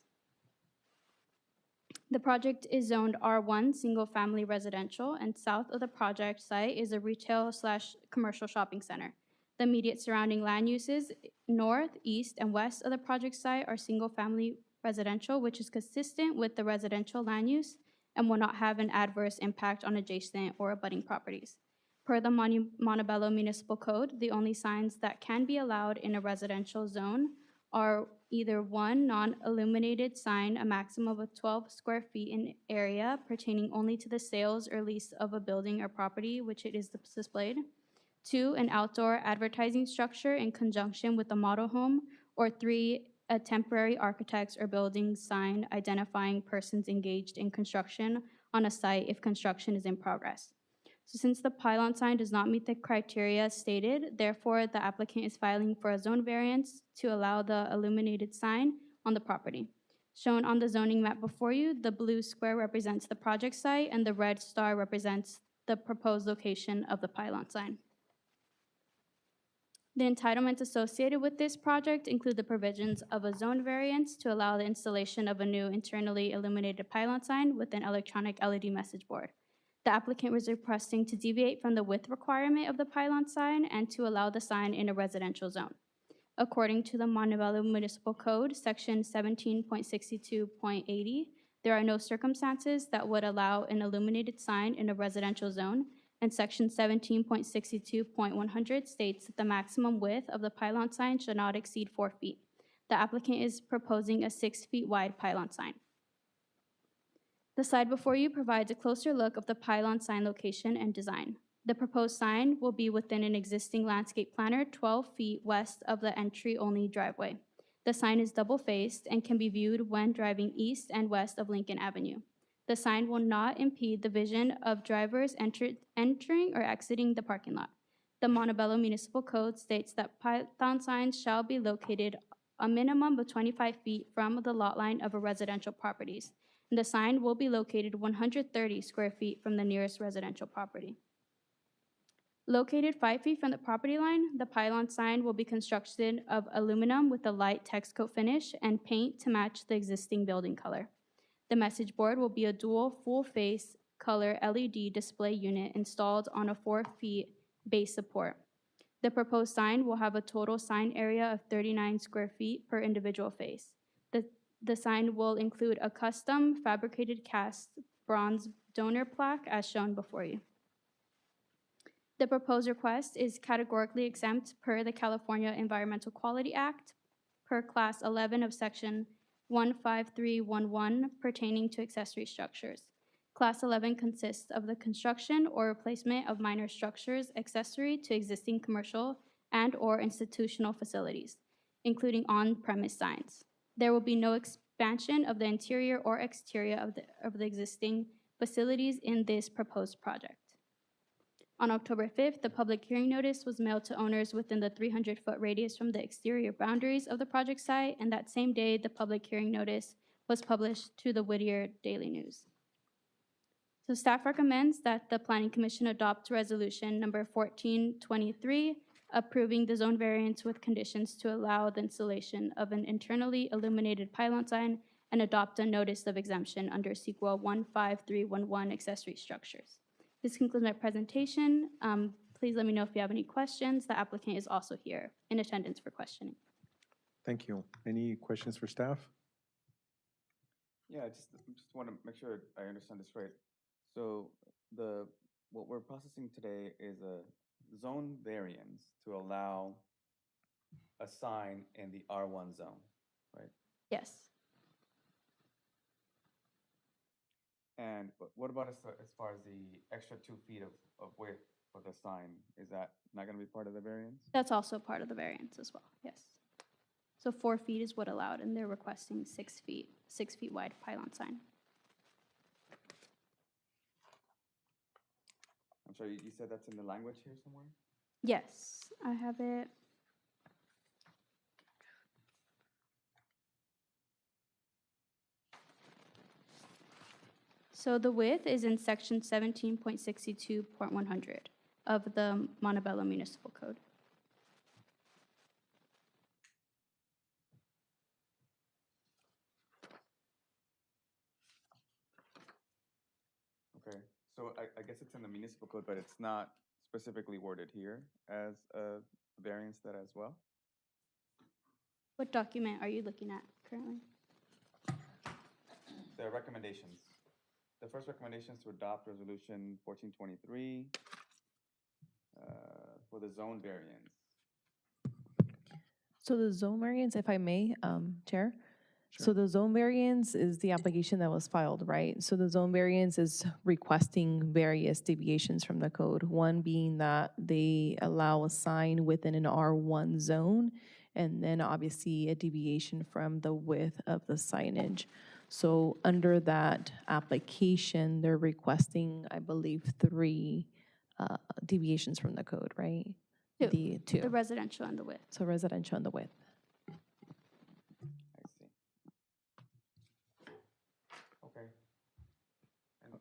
[SPEAKER 14] The project is zoned R1 single-family residential, and south of the project site is a retail/commercial shopping center. The immediate surrounding land uses north, east, and west of the project site are single-family residential, which is consistent with the residential land use and will not have an adverse impact on adjacent or abutting properties. Per the Montebello Municipal Code, the only signs that can be allowed in a residential zone are either one non-illuminated sign, a maximum of 12 square feet in area pertaining only to the sales or lease of a building or property which it is displayed. 2, an outdoor advertising structure in conjunction with a model home. Or 3, a temporary architect's or building sign identifying persons engaged in construction on a site if construction is in progress. So since the pylon sign does not meet the criteria stated, therefore the applicant is filing for a zone variance to allow the illuminated sign on the property. Shown on the zoning map before you, the blue square represents the project site and the red star represents the proposed location of the pylon sign. The entitlements associated with this project include the provisions of a zone variance to allow the installation of a new internally illuminated pylon sign with an electronic LED message board. The applicant was requesting to deviate from the width requirement of the pylon sign and to allow the sign in a residential zone. According to the Montebello Municipal Code, Section 17.62.80, there are no circumstances that would allow an illuminated sign in a residential zone, and Section 17.62.100 states that the maximum width of the pylon sign should not exceed 4 feet. The applicant is proposing a 6 feet wide pylon sign. The slide before you provides a closer look of the pylon sign location and design. The proposed sign will be within an existing landscape planter 12 feet west of the entry-only driveway. The sign is double-faced and can be viewed when driving east and west of Lincoln Avenue. The sign will not impede the vision of drivers entering or exiting the parking lot. The Montebello Municipal Code states that pylon signs shall be located a minimum of 25 feet from the lot line of a residential properties. And the sign will be located 130 square feet from the nearest residential property. Located 5 feet from the property line, the pylon sign will be constructed of aluminum with a light text coat finish and paint to match the existing building color. The message board will be a dual full-face color LED display unit installed on a 4 feet base support. The proposed sign will have a total sign area of 39 square feet per individual face. The sign will include a custom fabricated cast bronze donor plaque as shown before you. The proposed request is categorically exempt per the California Environmental Quality Act, per Class 11 of Section 15311 pertaining to accessory structures. Class 11 consists of the construction or replacement of minor structures accessory to existing commercial and/or institutional facilities, including on-premise signs. There will be no expansion of the interior or exterior of the existing facilities in this proposed project. On October 5th, the public hearing notice was mailed to owners within the 300-foot radius from the exterior boundaries of the project site, and that same day, the public hearing notice was published to the Whittier Daily News. So staff recommends that the Planning Commission adopt resolution number 1423, approving the zone variance with conditions to allow the installation of an internally illuminated pylon sign and adopt a notice of exemption under CEQA 15311 accessory structures. This concludes my presentation. Please let me know if you have any questions. The applicant is also here in attendance for questioning.
[SPEAKER 1] Thank you. Any questions for staff?
[SPEAKER 3] Yeah, I just want to make sure I understand this right. So what we're processing today is a zone variance to allow a sign in the R1 zone, right?
[SPEAKER 14] Yes.
[SPEAKER 3] And what about as far as the extra 2 feet of width for the sign? Is that not going to be part of the variance?
[SPEAKER 14] That's also part of the variance as well, yes. So 4 feet is what allowed, and they're requesting 6 feet wide pylon sign.
[SPEAKER 3] I'm sorry, you said that's in the language here somewhere?
[SPEAKER 14] Yes, I have it. So the width is in section 17.62.100 of the Montebello Municipal Code.
[SPEAKER 3] Okay, so I guess it's in the municipal code, but it's not specifically worded here as a variance that as well?
[SPEAKER 14] What document are you looking at currently?
[SPEAKER 3] The recommendations. The first recommendation is to adopt resolution 1423 for the zone variance.
[SPEAKER 7] So the zone variance, if I may, Chair? So the zone variance is the application that was filed, right? So the zone variance is requesting various deviations from the code. One being that they allow a sign within an R1 zone, and then obviously a deviation from the width of the signage. So under that application, they're requesting, I believe, 3 deviations from the code, right?
[SPEAKER 14] Two.
[SPEAKER 7] Two.
[SPEAKER 14] The residential and the width.
[SPEAKER 7] So residential and the width.
[SPEAKER 3] I see. Okay. And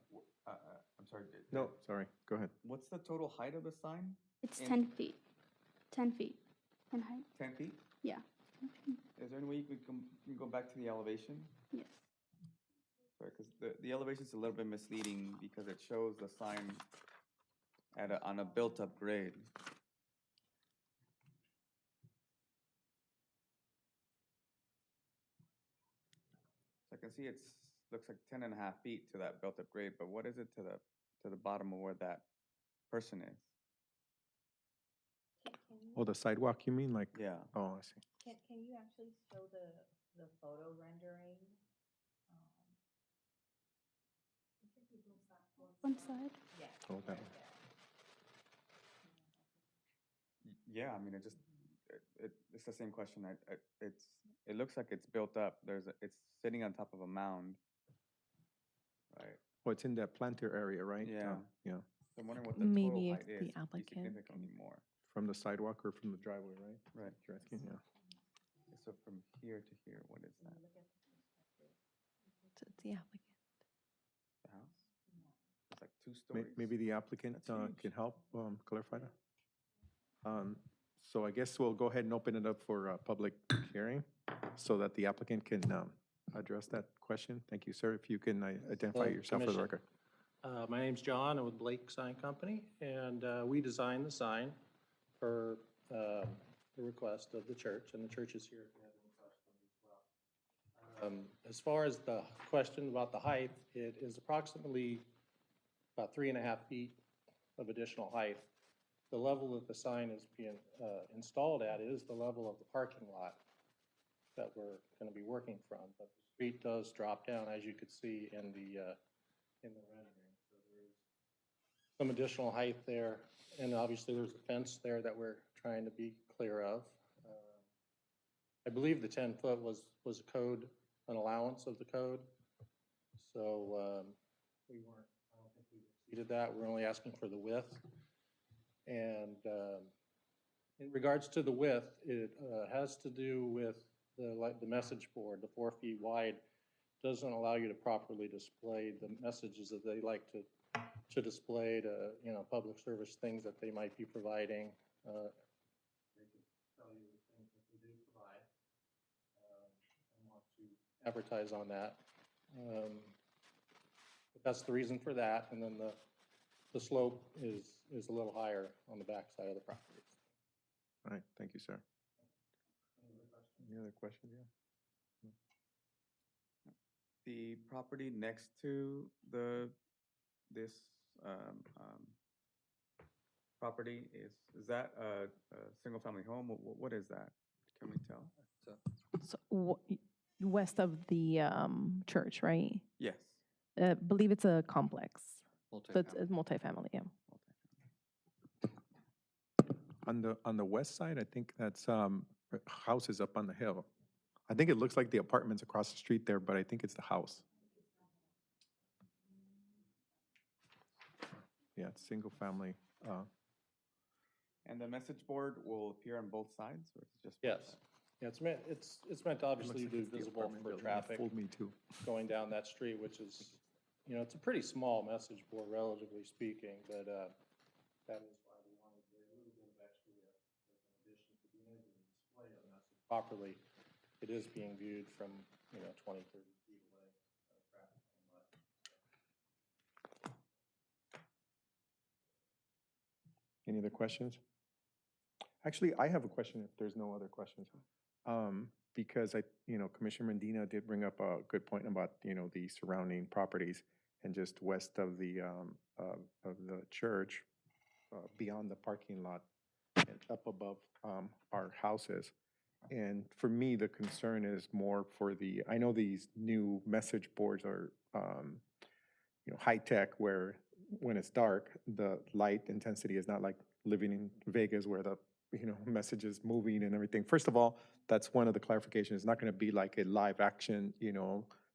[SPEAKER 3] I'm sorry.
[SPEAKER 1] No, sorry. Go ahead.
[SPEAKER 3] What's the total height of the sign?
[SPEAKER 14] It's
[SPEAKER 3] In-
[SPEAKER 14] 10 feet. 10 feet in height.
[SPEAKER 3] 10 feet?
[SPEAKER 14] Yeah.
[SPEAKER 3] Is there any way you can go back to the elevation?
[SPEAKER 14] Yes.
[SPEAKER 3] Sorry, because the elevation's a little bit misleading because it shows the sign on a built-up grade. So I can see looks like 10 and a half feet to that built-up grade, but what is it to the bottom of where that person is?
[SPEAKER 1] Oh, the sidewalk, you mean? Like,
[SPEAKER 3] Yeah.
[SPEAKER 1] oh, I see.
[SPEAKER 4] Can you actually show the photo rendering?
[SPEAKER 14] One side.
[SPEAKER 4] Yeah.
[SPEAKER 1] Oh, that one.
[SPEAKER 3] Yeah, I mean, it's the same question. It looks like it's built up. It's sitting on top of a mound, right?
[SPEAKER 1] Oh, it's in that planter area, right?
[SPEAKER 3] Yeah.
[SPEAKER 1] Yeah.
[SPEAKER 3] I'm wondering what the
[SPEAKER 7] Maybe
[SPEAKER 3] total
[SPEAKER 7] if
[SPEAKER 3] height
[SPEAKER 7] the
[SPEAKER 3] is. Be
[SPEAKER 7] applicant
[SPEAKER 3] significantly more.
[SPEAKER 1] From the sidewalk or from the driveway, right?
[SPEAKER 3] Right.
[SPEAKER 1] You're asking, yeah.
[SPEAKER 3] So from here to here, what is that?
[SPEAKER 7] So it's the applicant.
[SPEAKER 3] The house? It's like 2
[SPEAKER 1] May-
[SPEAKER 3] stories?
[SPEAKER 1] Maybe the applicant
[SPEAKER 3] That's huge.
[SPEAKER 1] can help clarify that. So I guess we'll go ahead and open it up for a public hearing so that the applicant can address that question. Thank you, sir. If you can identify
[SPEAKER 15] Hello,
[SPEAKER 1] yourself for the
[SPEAKER 15] Commission.
[SPEAKER 1] record.
[SPEAKER 15] My name's John, I'm with Blake Sign Company, and we designed the sign per the request of the church, and the church is here if you have any questions as well. As far as the question about the height, it is approximately about 3.5 feet of additional height. The level that the sign is being installed at is the level of the parking lot that we're going to be working from, but the street does drop down, as you could see in the rendering. So there's some additional height there, and obviously there's a fence there that we're trying to be clear of. I believe the 10-foot was a code, an allowance of the code. So we weren't, I don't think we exceeded that. We're only asking for the width. And in regards to the width, it has to do with the message board, the 4 feet wide doesn't allow you to properly display the messages that they like to display to, you know, public service things that they might be providing. They can tell you the things that they do provide and want to advertise on that. But that's the reason for that. And then the slope is a little higher on the back side of the property.
[SPEAKER 1] All right, thank you, sir. Any other questions? Yeah.
[SPEAKER 3] The property next to this property, is that a single-family home? What is that? Can we tell?
[SPEAKER 7] So west of the church, right?
[SPEAKER 3] Yes.
[SPEAKER 7] Believe it's a complex. So it's
[SPEAKER 2] Multifamily.
[SPEAKER 7] multifamily, yeah.
[SPEAKER 1] On the west side, I think that's houses up on the hill. I think it looks like the apartments across the street there, but I think it's the house. Yeah, it's single family.
[SPEAKER 3] And the message board will appear on both sides, or it's just?
[SPEAKER 15] Yes. Yeah, it's meant to obviously be visible for traffic
[SPEAKER 1] Fooled me too.
[SPEAKER 15] going down that street, which is, you know, it's a pretty small message board, relatively speaking, but that is why we wanted a little bit of extra width as an addition to being able to display a message properly. It is being viewed from, you know, 20, 30 feet away. Traffic going by.
[SPEAKER 1] Any other questions? Actually, I have a question if there's no other questions. Because Commissioner Medina did bring up a good point about, the surrounding properties and just west of the church, beyond the parking lot and up above our houses. And for me, the concern is more for I know these new message boards are, high tech where when it's dark, the light intensity is not like living in Vegas where the, message is moving and everything. First of all, that's one of the clarifications. It's not going to be like a live action,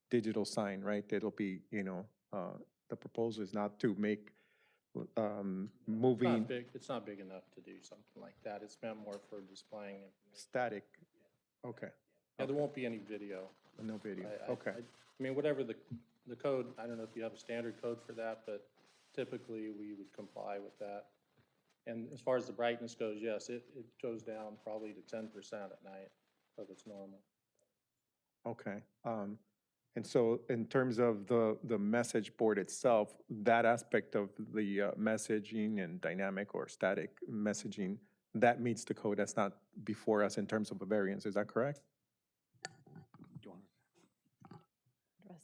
[SPEAKER 1] digital sign, right? It'll be, the proposal is not to make moving
[SPEAKER 15] It's not big enough to do something like that. It's meant more for displaying information.
[SPEAKER 1] static. Okay.
[SPEAKER 15] Yeah, there won't be any video.
[SPEAKER 1] No video.
[SPEAKER 15] I
[SPEAKER 1] Okay.
[SPEAKER 15] mean, whatever the code, I don't know if you have a standard code for that, but typically we would comply with that. And as far as the brightness goes, yes, it goes down probably to 10% at night, so it's normal.
[SPEAKER 1] Okay. And so in terms of the message board itself, that aspect of the messaging and dynamic or static messaging, that meets the code. That's not before us in terms of a variance. Is that correct?
[SPEAKER 7] Address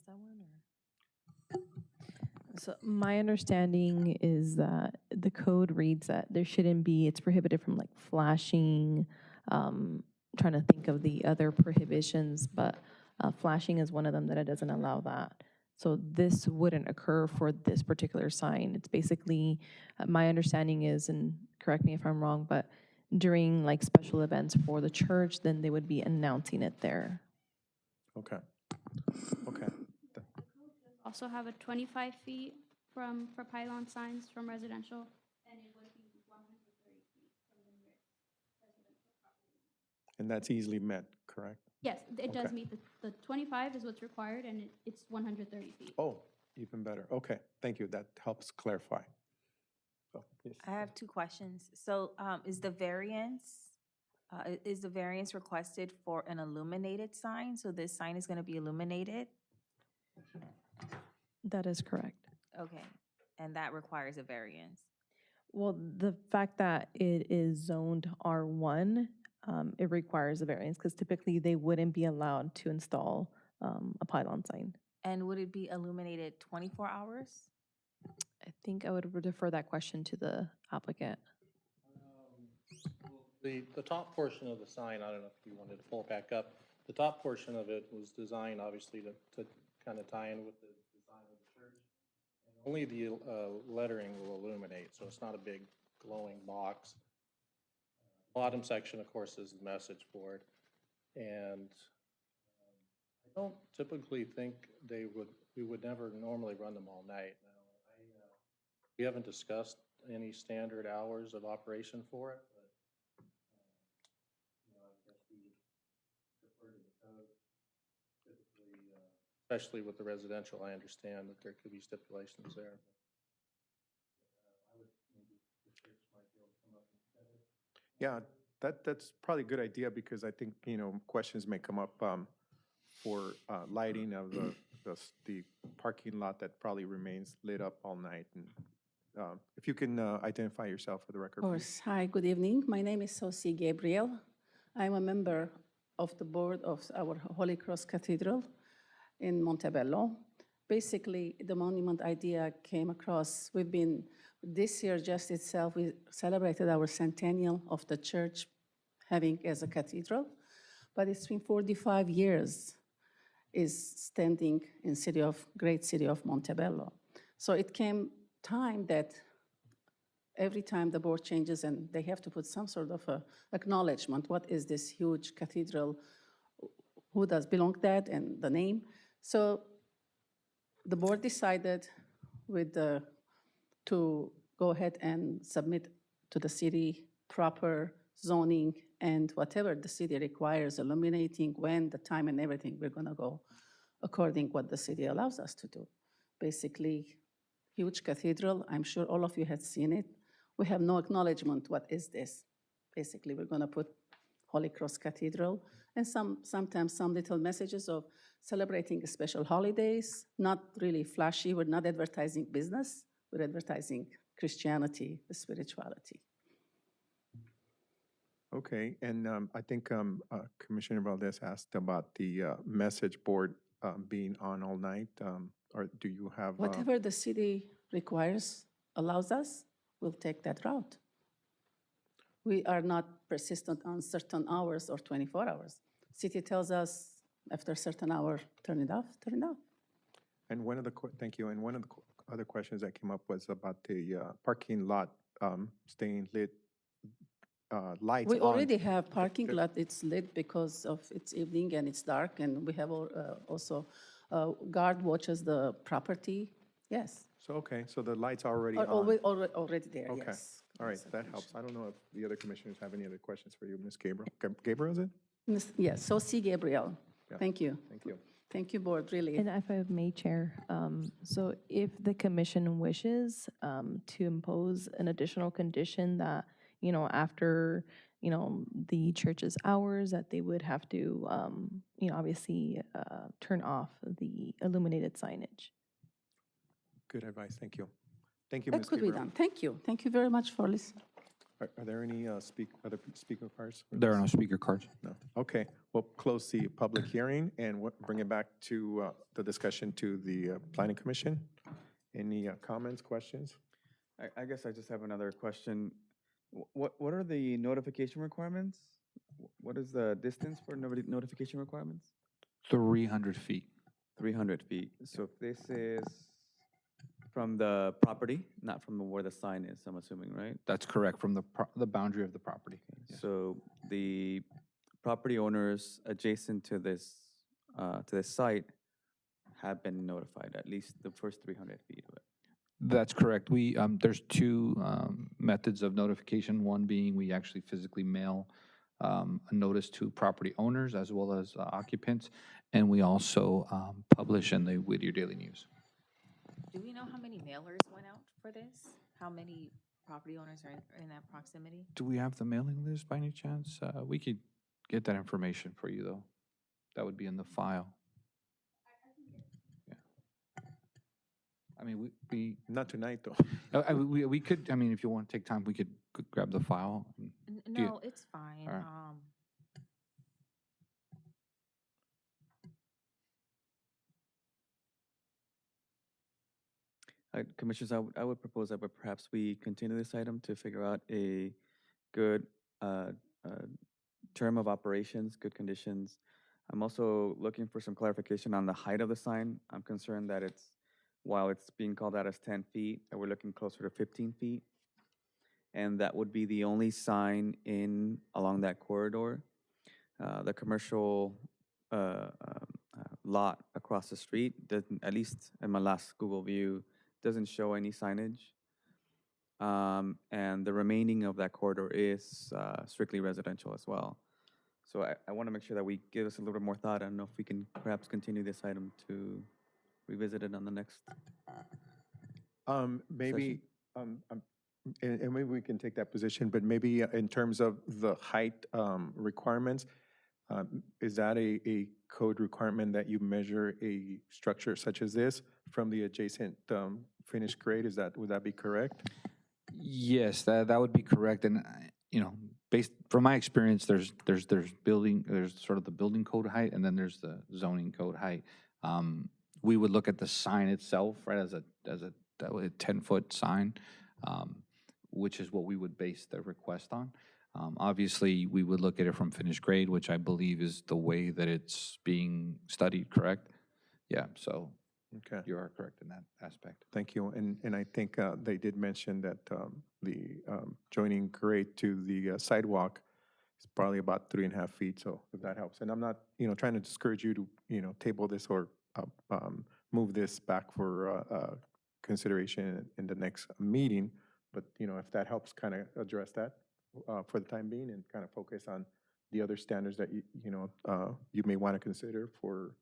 [SPEAKER 7] that one, or? So my understanding is that the code reads that there shouldn't be, it's prohibited from like flashing, trying to think of the other prohibitions, but flashing is one of them that it doesn't allow that. So this wouldn't occur for this particular sign. It's basically, my understanding is, and correct me if I'm wrong, but during like special events for the church, then they would be announcing it there.
[SPEAKER 1] Okay. Okay.
[SPEAKER 14] Also have a 25 feet for pylon signs from residential, and it would be 130 feet from the nearest residential property.
[SPEAKER 1] And that's easily met, correct?
[SPEAKER 14] Yes, it does
[SPEAKER 1] Okay.
[SPEAKER 14] meet the 25 is what's required, and it's 130 feet.
[SPEAKER 1] Oh, even better. Okay, thank you. That helps clarify. So, yes.
[SPEAKER 8] I have two questions. So, is the variance requested for an illuminated sign? So this sign is gonna be illuminated?
[SPEAKER 7] That is correct.
[SPEAKER 8] Okay, and that requires a variance.
[SPEAKER 7] Well, the fact that it is zoned R1, it requires a variance because typically they wouldn't be allowed to install a pylon sign.
[SPEAKER 8] And would it be illuminated 24 hours?
[SPEAKER 7] I think I would defer that question to the applicant.
[SPEAKER 15] The top portion of the sign, I don't know if you wanted to pull it back up. The top portion of it was designed, obviously, to kind of tie in with the design of the church. And only the lettering will illuminate, so it's not a big glowing box. Bottom section, of course, is the message board. And I don't typically think we would never normally run them all night. Now, we haven't discussed any standard hours of operation for it, but I guess we would defer to the code. Typically, especially with the residential, I understand that there could be stipulations there. I would maybe the church might be able to come up and set it.
[SPEAKER 1] Yeah, that's probably a good idea because I think, questions may come up for lighting of the parking lot that probably remains lit up all night. And if you can identify yourself for the record,
[SPEAKER 16] Of
[SPEAKER 1] please.
[SPEAKER 16] course. Hi, good evening. My name is Sophie Gabriel. I'm a member of the board of our Holy Cross Cathedral in Montebello. Basically, the monument idea came across. This year just itself, we celebrated our centennial of the church having as a cathedral, but it's been 45 years is standing in great city of Montebello. So it came time that every time the board changes and they have to put some sort of a acknowledgement, what is this huge cathedral, who does belong that, and the name. So the board decided to go ahead and submit to the city proper zoning and whatever the city requires, illuminating, when, the time, and everything, we're gonna go according what the city allows us to do. Basically, huge cathedral, I'm sure all of you had seen it. We have no acknowledgement, what is this? Basically, we're gonna put Holy Cross Cathedral, and sometimes some little messages of celebrating special holidays, not really flashy, we're not advertising business, we're advertising Christianity, spirituality.
[SPEAKER 1] Okay, and I think Commissioner Valdez asked about the message board being on all night, or do you have?
[SPEAKER 16] Whatever the city requires, allows us, we'll take that route. We are not persistent on certain hours or 24 hours. City tells us after a certain hour, turn it off, turn it off.
[SPEAKER 1] And thank you, and one of the other questions that came up was about the parking lot staying lit, lights on.
[SPEAKER 16] We already have parking lot, it's lit because of it's evening and it's dark, and we have also guard watches the property, yes.
[SPEAKER 1] So, okay, so the lights are already
[SPEAKER 16] Are
[SPEAKER 1] on.
[SPEAKER 16] already there,
[SPEAKER 1] Okay,
[SPEAKER 16] yes.
[SPEAKER 1] all right, that helps. I don't know if the other commissioners have any other questions for you, Ms. Gabriel. Gabriel, is it?
[SPEAKER 16] Yes, so see Gabriel,
[SPEAKER 1] Yeah.
[SPEAKER 16] thank you.
[SPEAKER 1] Thank you.
[SPEAKER 16] Thank you, board, really.
[SPEAKER 7] And if I may, Chair, so if the commission wishes to impose an additional condition that, after, the church's hours, that they would have to, obviously turn off the illuminated signage.
[SPEAKER 1] Good advice, thank you. Thank you,
[SPEAKER 16] That
[SPEAKER 1] Ms.
[SPEAKER 16] could be
[SPEAKER 1] Gabriel.
[SPEAKER 16] done, thank you. Thank you very much for listening.
[SPEAKER 1] Are there any other speaker cards? for
[SPEAKER 2] There are
[SPEAKER 1] this?
[SPEAKER 2] no speaker cards.
[SPEAKER 1] No. Okay, we'll close the public hearing and bring it back to the discussion to the Planning Commission. Any comments, questions?
[SPEAKER 3] I guess I just have another question. What are the notification requirements? What is the distance for notification requirements?
[SPEAKER 2] 300 feet.
[SPEAKER 3] 300 feet. So if this is from the property, not from where the sign is, I'm assuming, right?
[SPEAKER 2] That's correct, from the boundary of the property. Yes.
[SPEAKER 3] So the property owners adjacent to this site have been notified, at least the first 300 feet of it.
[SPEAKER 2] That's correct. There's two methods of notification. One being we actually physically mail a notice to property owners as well as occupants, and we also publish in the Whittier Daily News.
[SPEAKER 8] Do we know how many mailers went out for this? How many property owners are in that proximity?
[SPEAKER 2] Do we have the mailing list by any chance? We could get that information for you, though. That would be in the file. Yeah. I mean,
[SPEAKER 1] Not tonight, though.
[SPEAKER 2] we could, I mean, if you want to take time, we could grab the file. Do you-
[SPEAKER 8] No, it's fine.
[SPEAKER 2] All right.
[SPEAKER 3] Commissioners, I would propose that perhaps we continue this item to figure out a good uh, uh, term of operations, good conditions. I'm also looking for some clarification on the height of the sign. I'm concerned that while it's being called out as 10 feet, that we're looking closer to 15 feet. And that would be the only sign along that corridor. The commercial lot across the street doesn't, at least in my last Google view, doesn't show any signage. And the remaining of that corridor is strictly residential as well. So I want to make sure that we give us a little bit more thought. I don't know if we can perhaps continue this item to revisit it on the next.
[SPEAKER 1] Maybe, and maybe we can take that position, but maybe in terms of the height requirements, is that a code requirement that you measure a structure such as this from the adjacent finished grade? Would that be correct?
[SPEAKER 2] Yes, that would be correct. And, based from my experience, there's sort of the building code height, and then there's the zoning code height. We would look at the sign itself, right, as a 10-foot sign, which is what we would base the request on. Obviously, we would look at it from finished grade, which I believe is the way that it's being studied, correct? Yeah, so
[SPEAKER 1] Okay.
[SPEAKER 2] you are correct in that aspect.
[SPEAKER 1] Thank you. And I think they did mention that the joining grade to the sidewalk is probably about 3.5 feet, so if that helps. And I'm not, trying to discourage you to, table this or move this back for consideration in the next meeting, but, if that helps kind of address that for the time being and kind of focus on the other standards that you may want to consider for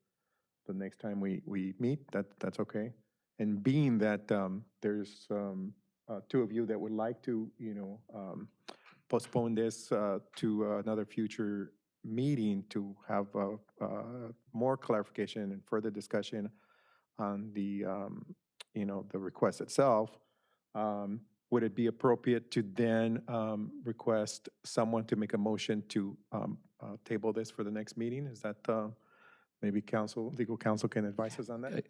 [SPEAKER 1] the next time we meet, that's okay. And being that there's two of you that would like to, postpone this to another future meeting to have more clarification and further discussion on the, the request itself, would it be appropriate to then request someone to make a motion to table this for the next meeting? Is that maybe legal counsel can advise us on that?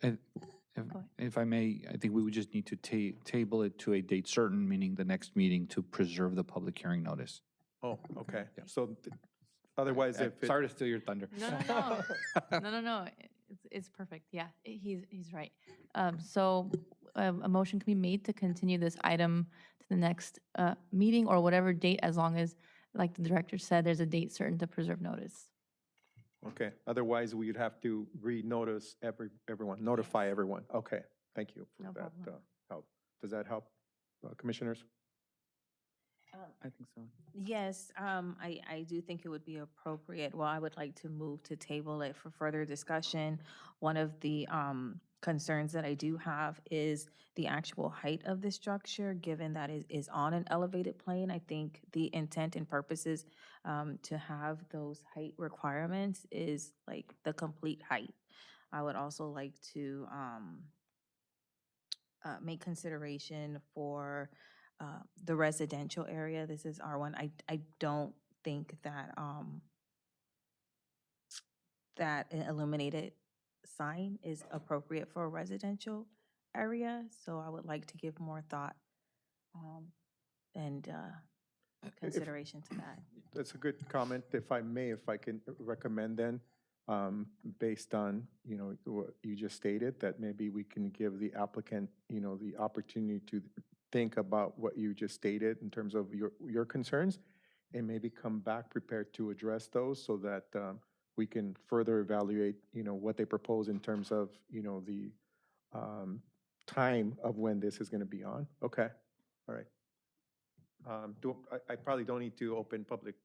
[SPEAKER 2] If I may, I think we would just need to table it to a date certain, meaning the next meeting, to preserve the public hearing notice.
[SPEAKER 1] Oh, okay. So otherwise, if
[SPEAKER 2] Sorry to steal your thunder.
[SPEAKER 7] No. It's perfect. Yeah, he's right. So a motion can be made to continue this item to the next meeting or whatever date, as long as, like the director said, there's a date certain to preserve notice.
[SPEAKER 1] Okay, otherwise we'd have to re-notice everyone, notify everyone. Okay, thank you for
[SPEAKER 7] No
[SPEAKER 1] that
[SPEAKER 7] problem.
[SPEAKER 1] help. Does that help, commissioners?
[SPEAKER 3] I think so.
[SPEAKER 8] Yes, I do think it would be appropriate. Well, I would like to move to table it for further discussion. One of the concerns that I do have is the actual height of the structure, given that it is on an elevated plane. I think the intent and purposes to have those height requirements is like the complete height. I would also like to make consideration for the residential area. This is R1. I don't think that that an illuminated sign is appropriate for a residential area. So I would like to give more thought and consideration to that.
[SPEAKER 1] That's a good comment. If I can recommend then, based on, what you just stated, that maybe we can give the applicant, the opportunity to think about what you just stated in terms of your concerns, and maybe come back prepared to address those so that we can further evaluate, what they propose in terms of, the time of when this is going to be on? Okay, all right. I probably don't need to open public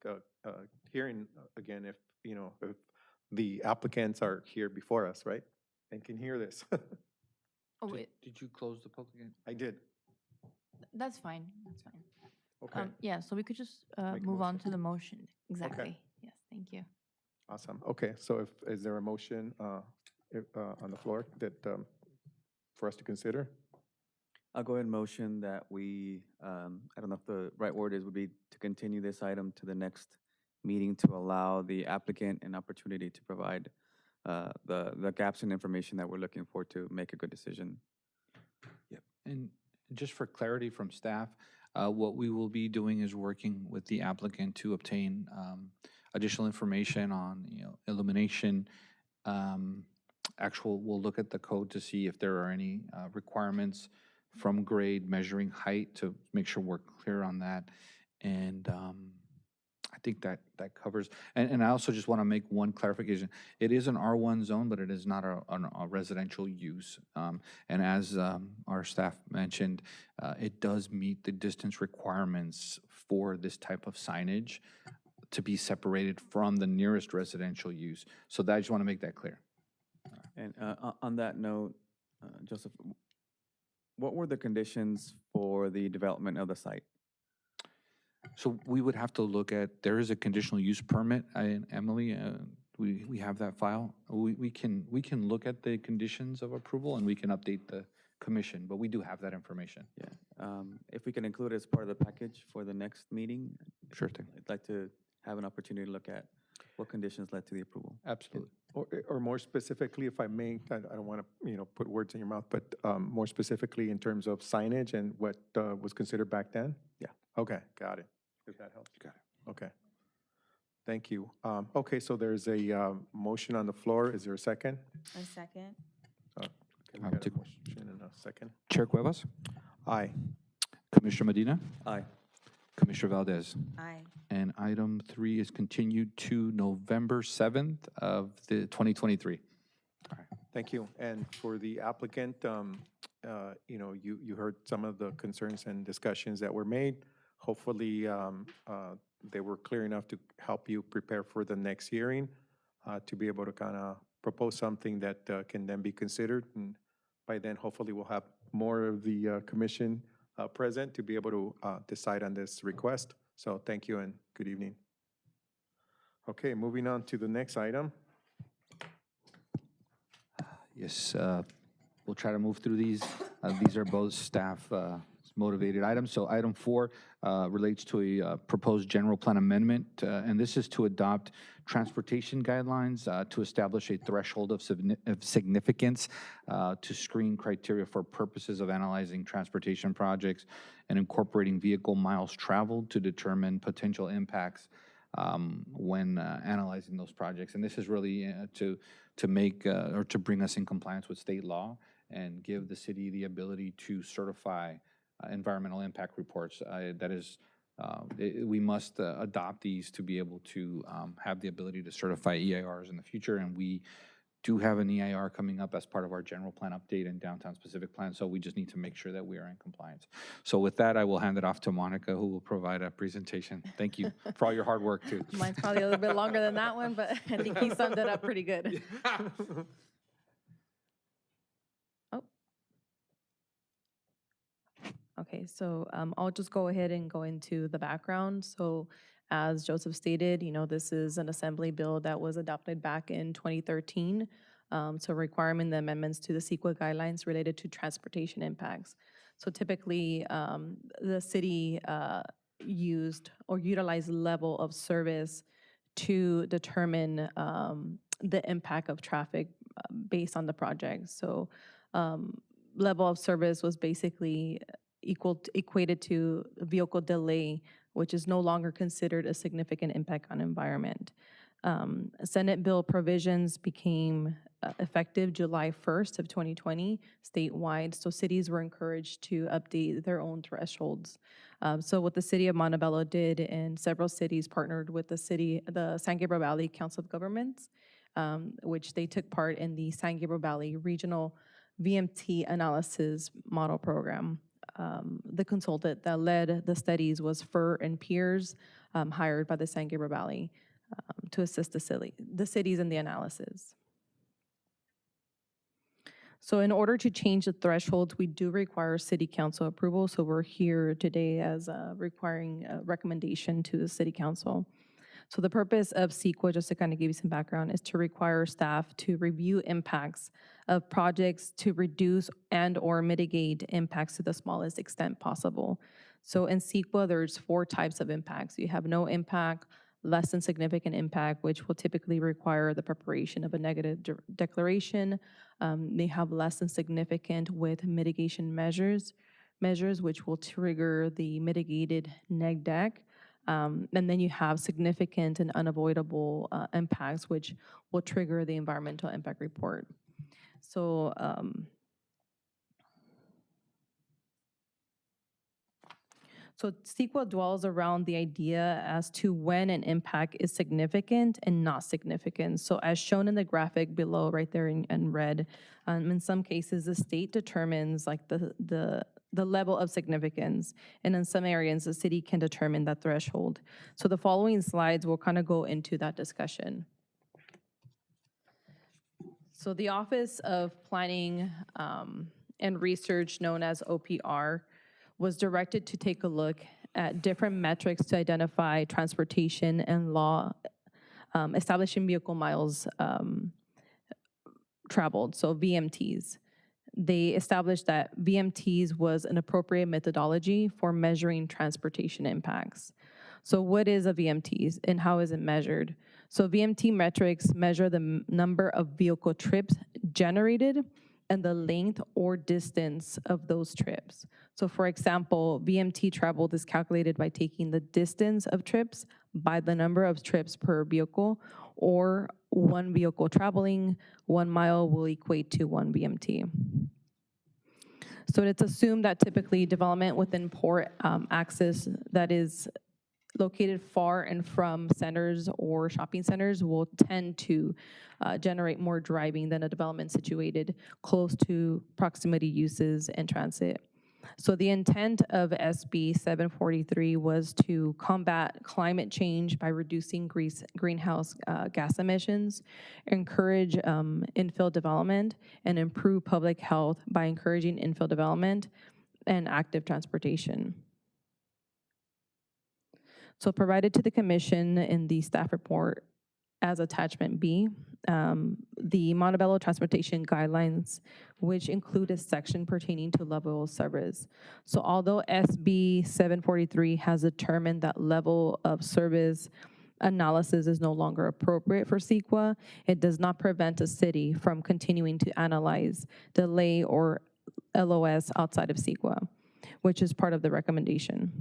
[SPEAKER 1] hearing again if, you know, if the applicants are here before us, right? And can hear this.
[SPEAKER 7] Oh,
[SPEAKER 2] Did you close the public hearing?
[SPEAKER 1] I did.
[SPEAKER 7] that's fine, that's fine.
[SPEAKER 1] Okay,
[SPEAKER 7] Yeah, so we could just
[SPEAKER 1] Make a
[SPEAKER 7] move on
[SPEAKER 1] motion.
[SPEAKER 7] to the motion. Exactly. Yes, thank you.
[SPEAKER 1] awesome. Okay, so is there a motion on the floor that, for us to consider?
[SPEAKER 3] I'll go ahead and motion that we, I don't know if the right word is, would be to continue this item to the next meeting to allow the applicant an opportunity to provide the gaps in information that we're looking for to make a good decision.
[SPEAKER 2] And just for clarity from staff, what we will be doing is working with the applicant to obtain additional information on, you know, illumination. We'll look at the code to see if there are any requirements from grade measuring height to make sure we're clear on that. And I think that covers, and I also just want to make one clarification. It is an R1 zone, but it is not a residential use. And as our staff mentioned, it does meet the distance requirements for this type of signage to be separated from the nearest residential use. So I just want to make that clear.
[SPEAKER 3] And on that note, Joseph, what were the conditions for the development of the site?
[SPEAKER 2] So we would have to look at, there is a conditional use permit, Emily, we have that file. We can look at the conditions of approval and we can update the commission, but we do have that information.
[SPEAKER 3] Yeah, if we can include it as part of the package for the next meeting.
[SPEAKER 2] Sure thing.
[SPEAKER 3] I'd like to have an opportunity to look at what conditions led to the approval.
[SPEAKER 2] Absolutely.
[SPEAKER 1] Or more specifically, if I may, I don't want to, you know, put words in your mouth, but more specifically in terms of signage and what was considered back then?
[SPEAKER 3] Yeah.
[SPEAKER 1] Okay, got it. If that helps.
[SPEAKER 2] Got
[SPEAKER 1] it. Okay. Thank you. Okay, so there's a motion on the floor. Is there a second?
[SPEAKER 8] A second.
[SPEAKER 1] Okay, we
[SPEAKER 2] I'll
[SPEAKER 1] got a
[SPEAKER 2] take-
[SPEAKER 1] motion and a second.
[SPEAKER 2] Chair Cuevas,
[SPEAKER 1] Aye.
[SPEAKER 2] Commissioner Medina,
[SPEAKER 3] Aye.
[SPEAKER 2] Commissioner Valdez.
[SPEAKER 8] Aye.
[SPEAKER 2] And item 3 is continued to November 7th of the 2023.
[SPEAKER 1] Thank you. And for the applicant, you know, you heard some of the concerns and discussions that were made. Hopefully, they were clear enough to help you prepare for the next hearing, to be able to kind of propose something that can then be considered. And by then, hopefully, we'll have more of the commission present to be able to decide on this request. So thank you and good evening. Okay, moving on to the next item.
[SPEAKER 2] Yes, we'll try to move through these. These are both staff motivated items. So item 4 relates to a proposed general plan amendment, and this is to adopt transportation guidelines to establish a threshold of significance to screen criteria for purposes of analyzing transportation projects and incorporating vehicle miles traveled to determine potential impacts when analyzing those projects. And this is really to make or to bring us in compliance with state law and give the city the ability to certify environmental impact reports. That is, we must adopt these to be able to have the ability to certify EIRs in the future, and we do have an EIR coming up as part of our general plan update and downtown specific plan, so we just need to make sure that we are in compliance. So with that, I will hand it off to Monica, who will provide a presentation. Thank you for all your hard work, too.
[SPEAKER 7] Mine's probably a little bit longer than that one, but I think he summed it up pretty good. Okay, so I'll just go ahead and go into the background. So as Joseph stated, you know, this is an assembly bill that was adopted back in 2013. So requiring the amendments to the CEQA guidelines related to transportation impacts. So typically, the city used or utilized level of service to determine the impact of traffic based on the project. So level of service was basically equated to vehicle delay, which is no longer considered a significant impact on environment. Senate bill provisions became effective July 1st of 2020 statewide, so cities were encouraged to update their own thresholds. So what the city of Montebello did, and several cities partnered with the San Gabriel Valley Council of Governments, which they took part in the San Gabriel Valley Regional VMT analysis model program. The consultant that led the studies was Fur and Peers, hired by the San Gabriel Valley to assist the cities in the analysis. So in order to change the thresholds, we do require city council approval. So we're here today as requiring a recommendation to the city council. So the purpose of CEQA, just to kind of give you some background, is to require staff to review impacts of projects to reduce and or mitigate impacts to the smallest extent possible. So in CEQA, there's 4 types of impacts. You have no impact, less than significant impact, which will typically require the preparation of a negative declaration. They have less than significant with mitigation measures, which will trigger the mitigated neg deck. And then you have significant and unavoidable impacts, which will trigger the environmental impact report. So So CEQA dwells around the idea as to when an impact is significant and not significant. So as shown in the graphic below, right there in red, in some cases, the state determines like the level of significance. And in some areas, the city can determine that threshold. So the following slides will kind of go into that discussion. So the Office of Planning and Research, known as OPR, was directed to take a look at different metrics to identify transportation and law establishing vehicle miles traveled, so VMTs. They established that VMTs was an appropriate methodology for measuring transportation impacts. So what is a VMT and how is it measured? So VMT metrics measure the number of vehicle trips generated and the length or distance of those trips. So for example, VMT traveled is calculated by taking the distance of trips by the number of trips per vehicle, or one vehicle traveling 1 mile will equate to 1 VMT. So it's assumed that typically development within port access that is located far and from centers or shopping centers will tend to generate more driving than a development situated close to proximity uses and transit. So the intent of SB 743 was to combat climate change by reducing greenhouse gas emissions, encourage infill development, and improve public health by encouraging infill development and active transportation. So provided to the commission in the staff report as attachment B, the Montebello Transportation Guidelines, which include a section pertaining to level of service. So although SB 743 has determined that level of service analysis is no longer appropriate for CEQA, it does not prevent a city from continuing to analyze delay or LOS outside of CEQA, which is part of the recommendation.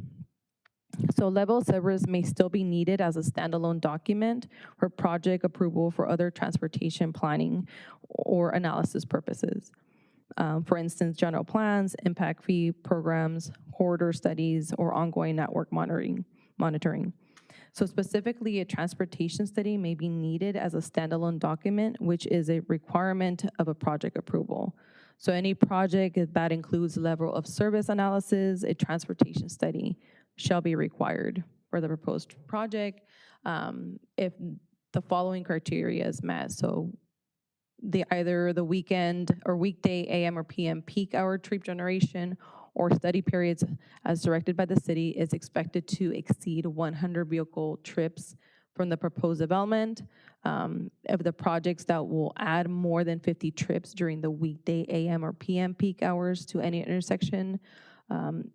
[SPEAKER 7] So level of service may still be needed as a standalone document for project approval for other transportation planning or analysis purposes. For instance, general plans, impact fee programs, corridor studies, or ongoing network monitoring. So specifically, a transportation study may be needed as a standalone document, which is a requirement of a project approval. So any project that includes level of service analysis, a transportation study shall be required for the proposed project if the following criteria is met. So either the weekend or weekday AM or PM peak hour trip generation or study periods as directed by the city is expected to exceed 100 vehicle trips from the proposed development. Of the projects that will add more than 50 trips during the weekday AM or PM peak hours to any intersection,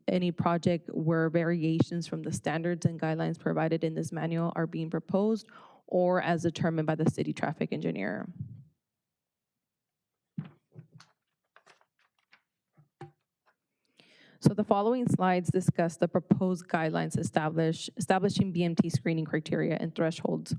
[SPEAKER 7] any project where variations from the standards and guidelines provided in this manual are being proposed or as determined by the city traffic engineer. So the following slides discuss the proposed guidelines establishing BMT screening criteria and thresholds.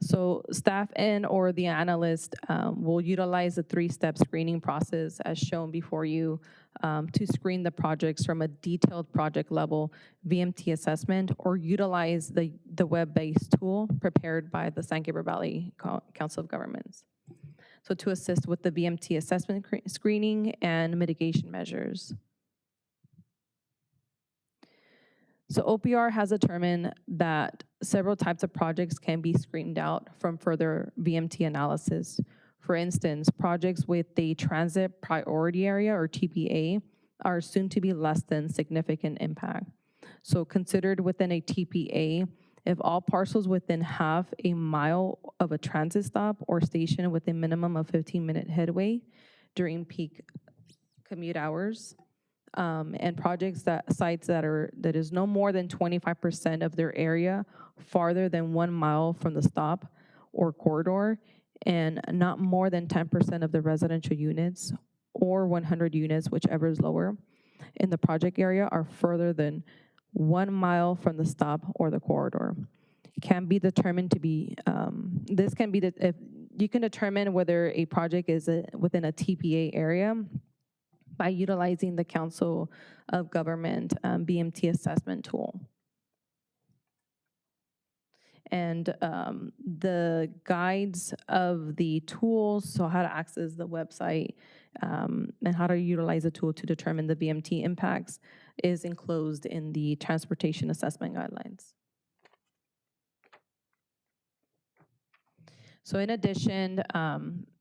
[SPEAKER 7] So staff and or the analyst will utilize the 3-step screening process as shown before you to screen the projects from a detailed project level VMT assessment or utilize the web-based tool prepared by the San Gabriel Valley Council of Governments. so to assist with the VMT assessment screening and mitigation measures. So OPR has determined that several types of projects can be screened out from further VMT analysis. For instance, projects with a transit priority area or TPA are soon to be less than significant impact. So considered within a TPA, if all parcels within half a mile of a transit stop or station with a minimum of 15-minute headway during peak commute hours, and projects sites that is no more than 25% of their area farther than 1 mile from the stop or corridor, and not more than 10% of the residential units or 100 units, whichever is lower, in the project area are further than 1 mile from the stop or the corridor. It can be determined to be, this can be, if you can determine whether a project is within a TPA area by utilizing the Council of Government BMT assessment tool. And the guides of the tools, so how to access the website and how to utilize the tool to determine the BMT impacts, is enclosed in the Transportation Assessment Guidelines. So in addition,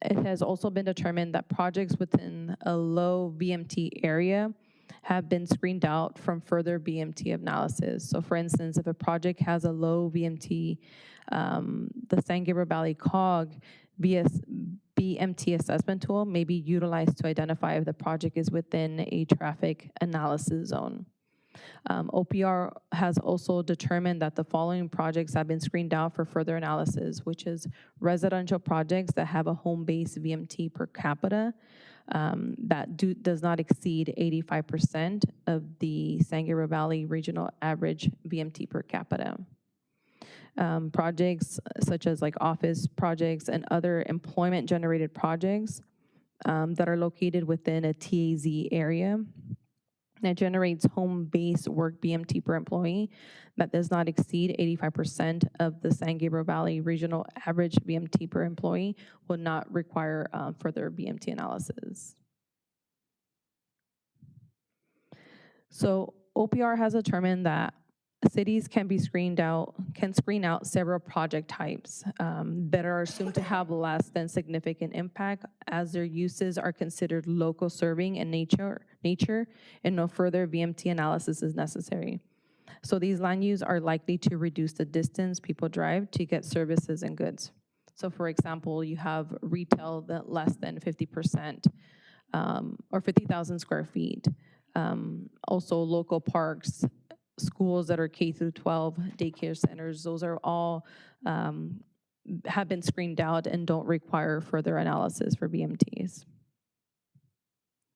[SPEAKER 7] it has also been determined that projects within a low BMT area have been screened out from further BMT analysis. So for instance, if a project has a low BMT, the San Gabriel Valley COG BMT assessment tool may be utilized to identify if the project is within a traffic analysis zone. OPR has also determined that the following projects have been screened out for further analysis, which is residential projects that have a home-based VMT per capita that does not exceed 85% of the San Gabriel Valley regional average VMT per capita. Projects such as like office projects and other employment-generated projects that are located within a TAZ area that generates home-based work BMT per employee that does not exceed 85% of the San Gabriel Valley regional average BMT per employee will not require further BMT analysis. So OPR has determined that cities can screen out several project types that are assumed to have less than significant impact as their uses are considered local serving in nature and no further VMT analysis is necessary. So these land use are likely to reduce the distance people drive to get services and goods. So for example, you have retail that less than 50% or 50,000 square feet. Also local parks, schools that are K through 12, daycare centers, those are all have been screened out and don't require further analysis for BMTs.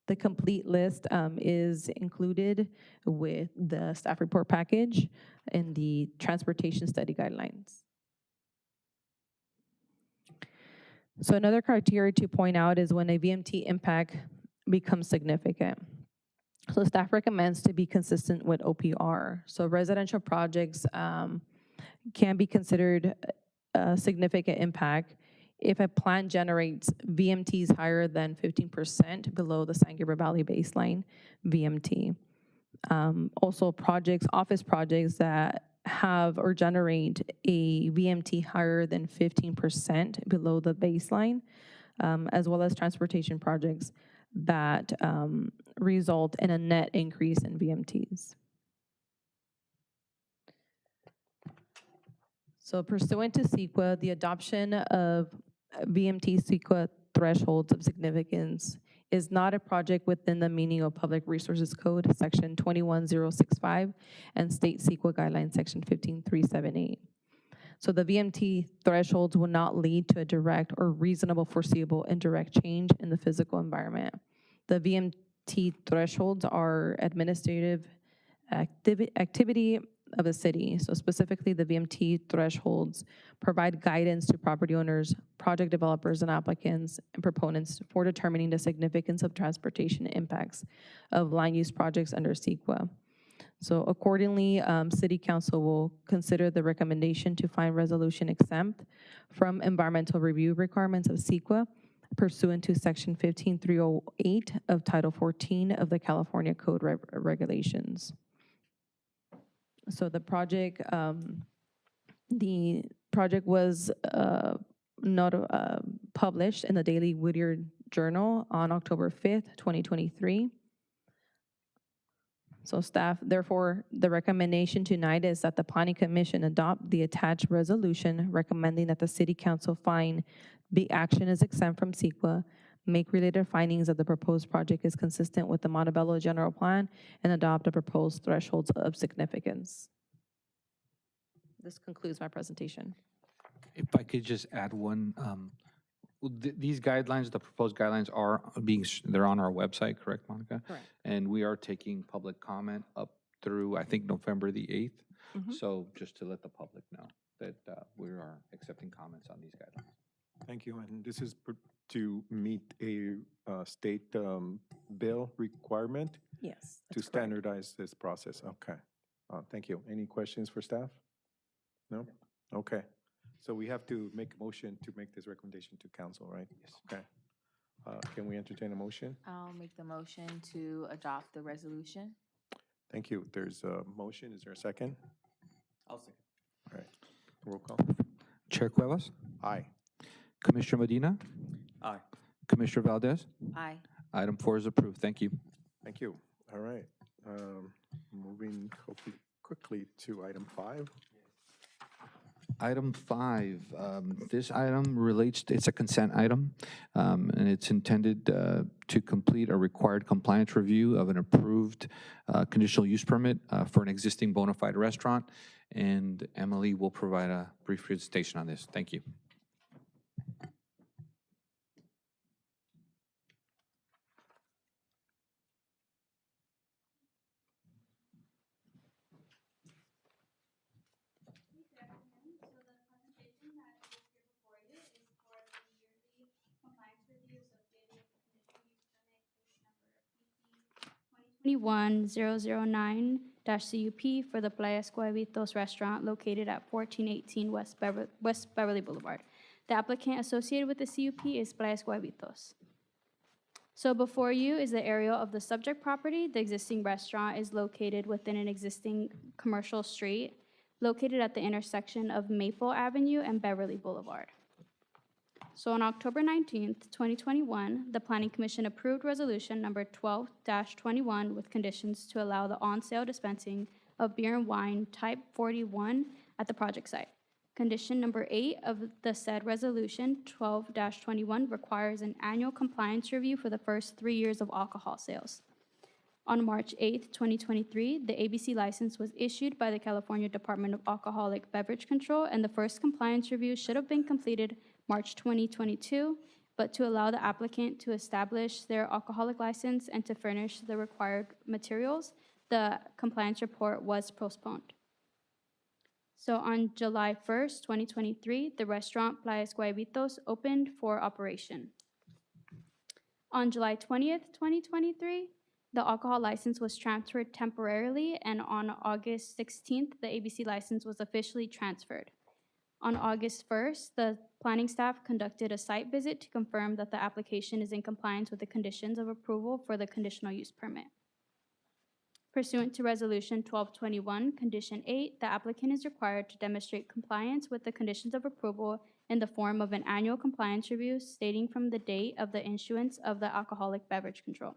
[SPEAKER 7] The complete list is included with the staff report package and the transportation study guidelines. So another criteria to point out is when a VMT impact becomes significant. So staff recommends to be consistent with OPR. So residential projects can be considered a significant impact if a plant generates VMTs higher than 15% below the San Gabriel Valley baseline VMT. Also office projects that have or generate a VMT higher than 15% below the baseline, as well as transportation projects that result in a net increase in VMTs. So pursuant to CEQA, the adoption of VMT CEQA thresholds of significance is not a project within the meaning of Public Resources Code, Section 21065, and State CEQA Guidelines, Section 15378. So the VMT thresholds will not lead to a direct or reasonable foreseeable indirect change in the physical environment. The VMT thresholds are administrative activity of a city. So specifically, the VMT thresholds provide guidance to property owners, project developers, and applicants and proponents for determining the significance of transportation impacts of land use projects under CEQA. So accordingly, City Council will consider the recommendation to find resolution exempt from environmental review requirements of CEQA pursuant to Section 15308 of Title 14 of the California Code Regulations. So the project was published in the Daily Whittier Journal on October 5th, 2023. So staff, therefore, the recommendation tonight is that the Planning Commission adopt the attached resolution recommending that the City Council find the action is exempt from CEQA, make related findings that the proposed project is consistent with the Montebello General Plan, and adopt the proposed thresholds of significance. This concludes my presentation.
[SPEAKER 2] If I could just add one, these guidelines, the proposed guidelines are they're on our website, correct, Monica?
[SPEAKER 7] Correct.
[SPEAKER 2] And we are taking public comment up through, I think, November the 8th. So just to let the public know that we are accepting comments on these guidelines.
[SPEAKER 1] Thank you, and this is to meet a state bill requirement
[SPEAKER 7] Yes.
[SPEAKER 1] to standardize this process. Okay, thank you. Any questions for staff? No? Okay, so we have to make a motion to make this recommendation to council, right? Yes. Okay. Can we entertain a motion?
[SPEAKER 8] I'll make the motion to adopt the resolution.
[SPEAKER 1] Thank you. There's a motion. Is there a second?
[SPEAKER 3] I'll second.
[SPEAKER 1] All right. Roll call.
[SPEAKER 2] Chair Cuevas?
[SPEAKER 1] Aye.
[SPEAKER 2] Commissioner Medina?
[SPEAKER 3] Aye.
[SPEAKER 2] Commissioner Valdez?
[SPEAKER 8] Aye.
[SPEAKER 2] Item 4 is approved. Thank you.
[SPEAKER 1] Thank you. All right. Moving hopefully quickly to item 5.
[SPEAKER 2] Item 5, this item relates, it's a consent item, and it's intended to complete a required compliance review of an approved conditional use permit for an existing bona fide restaurant, and Emily will provide a brief presentation on this. Thank you.
[SPEAKER 14] CUP for the Playas Cuevitos restaurant located at 1418 West Beverly Boulevard. The applicant associated with the CUP is Playas Cuevitos. So before you is the aerial of the subject property. The existing restaurant is located within an existing commercial street located at the intersection of Maple Avenue and Beverly Boulevard. So on October 19th, 2021, the Planning Commission approved resolution number 12-21 with conditions to allow the on-sale dispensing of beer and wine type 41 at the project site. Condition number 8 of the said resolution, 12-21, requires an annual compliance review for the first 3 years of alcohol sales. On March 8th, 2023, the ABC license was issued by the California Department of Alcoholic Beverage Control, and the first compliance review should have been completed March 2022, but to allow the applicant to establish their alcoholic license and to furnish the required materials, the compliance report was postponed. So on July 1st, 2023, the restaurant Playas Cuevitos opened for operation. On July 20th, 2023, the alcohol license was transferred temporarily, and on August 16th, the ABC license was officially transferred. On August 1st, the planning staff conducted a site visit to confirm that the application is in compliance with the conditions of approval for the conditional use permit. Pursuant to Resolution 1221, Condition 8, the applicant is required to demonstrate compliance with the conditions of approval in the form of an annual compliance review stating from the date of the issuance of the alcoholic beverage control.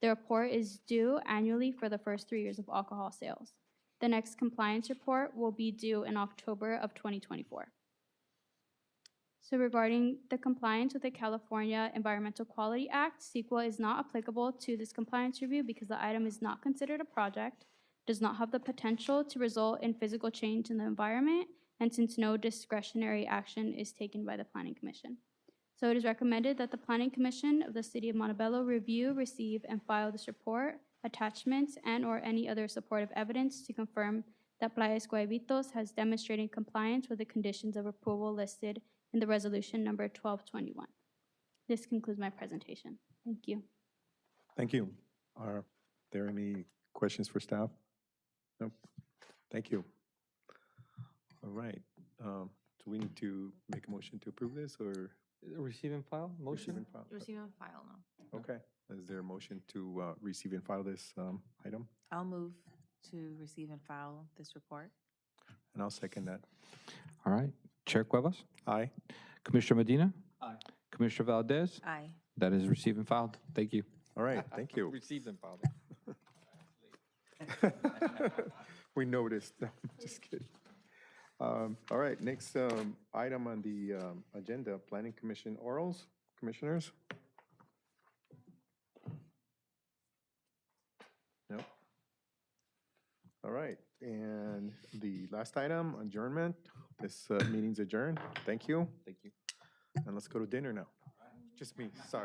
[SPEAKER 14] The report is due annually for the first 3 years of alcohol sales. The next compliance report will be due in October of 2024. So regarding the compliance with the California Environmental Quality Act, CEQA is not applicable to this compliance review because the item is not considered a project, does not have the potential to result in physical change in the environment, and since no discretionary action is taken by the Planning Commission. So it is recommended that the Planning Commission of the City of Montebello review, receive, and file this report, attachments, and/or any other supportive evidence to confirm that Playas Cuevitos has demonstrated compliance with the conditions of approval listed in the resolution number 1221. This concludes my presentation. Thank you.
[SPEAKER 1] Thank you. Are there any questions for staff? No? Thank you. All right. Do we need to make a motion to approve this, or?
[SPEAKER 2] Receive and file,
[SPEAKER 1] Receive
[SPEAKER 2] motion?
[SPEAKER 1] and file.
[SPEAKER 8] Receive and file now.
[SPEAKER 1] Okay. Is there a motion to receive and file this item?
[SPEAKER 8] I'll move to receive and file this report.
[SPEAKER 1] And I'll second that.
[SPEAKER 2] All right. Chair Cuevas?
[SPEAKER 1] Aye.
[SPEAKER 2] Commissioner Medina?
[SPEAKER 5] Aye.
[SPEAKER 2] Commissioner Valdez?
[SPEAKER 8] Aye.
[SPEAKER 2] That is received and filed. Thank you.
[SPEAKER 1] All right, thank you.
[SPEAKER 2] Received and filed.
[SPEAKER 1] We noticed. Just kidding. All right, next item on the agenda, Planning Commission orals. Commissioners? No? All right, and the last item, adjournment. This meeting's adjourned. Thank you.
[SPEAKER 2] Thank you.
[SPEAKER 1] And let's go to dinner now. Just me, sorry.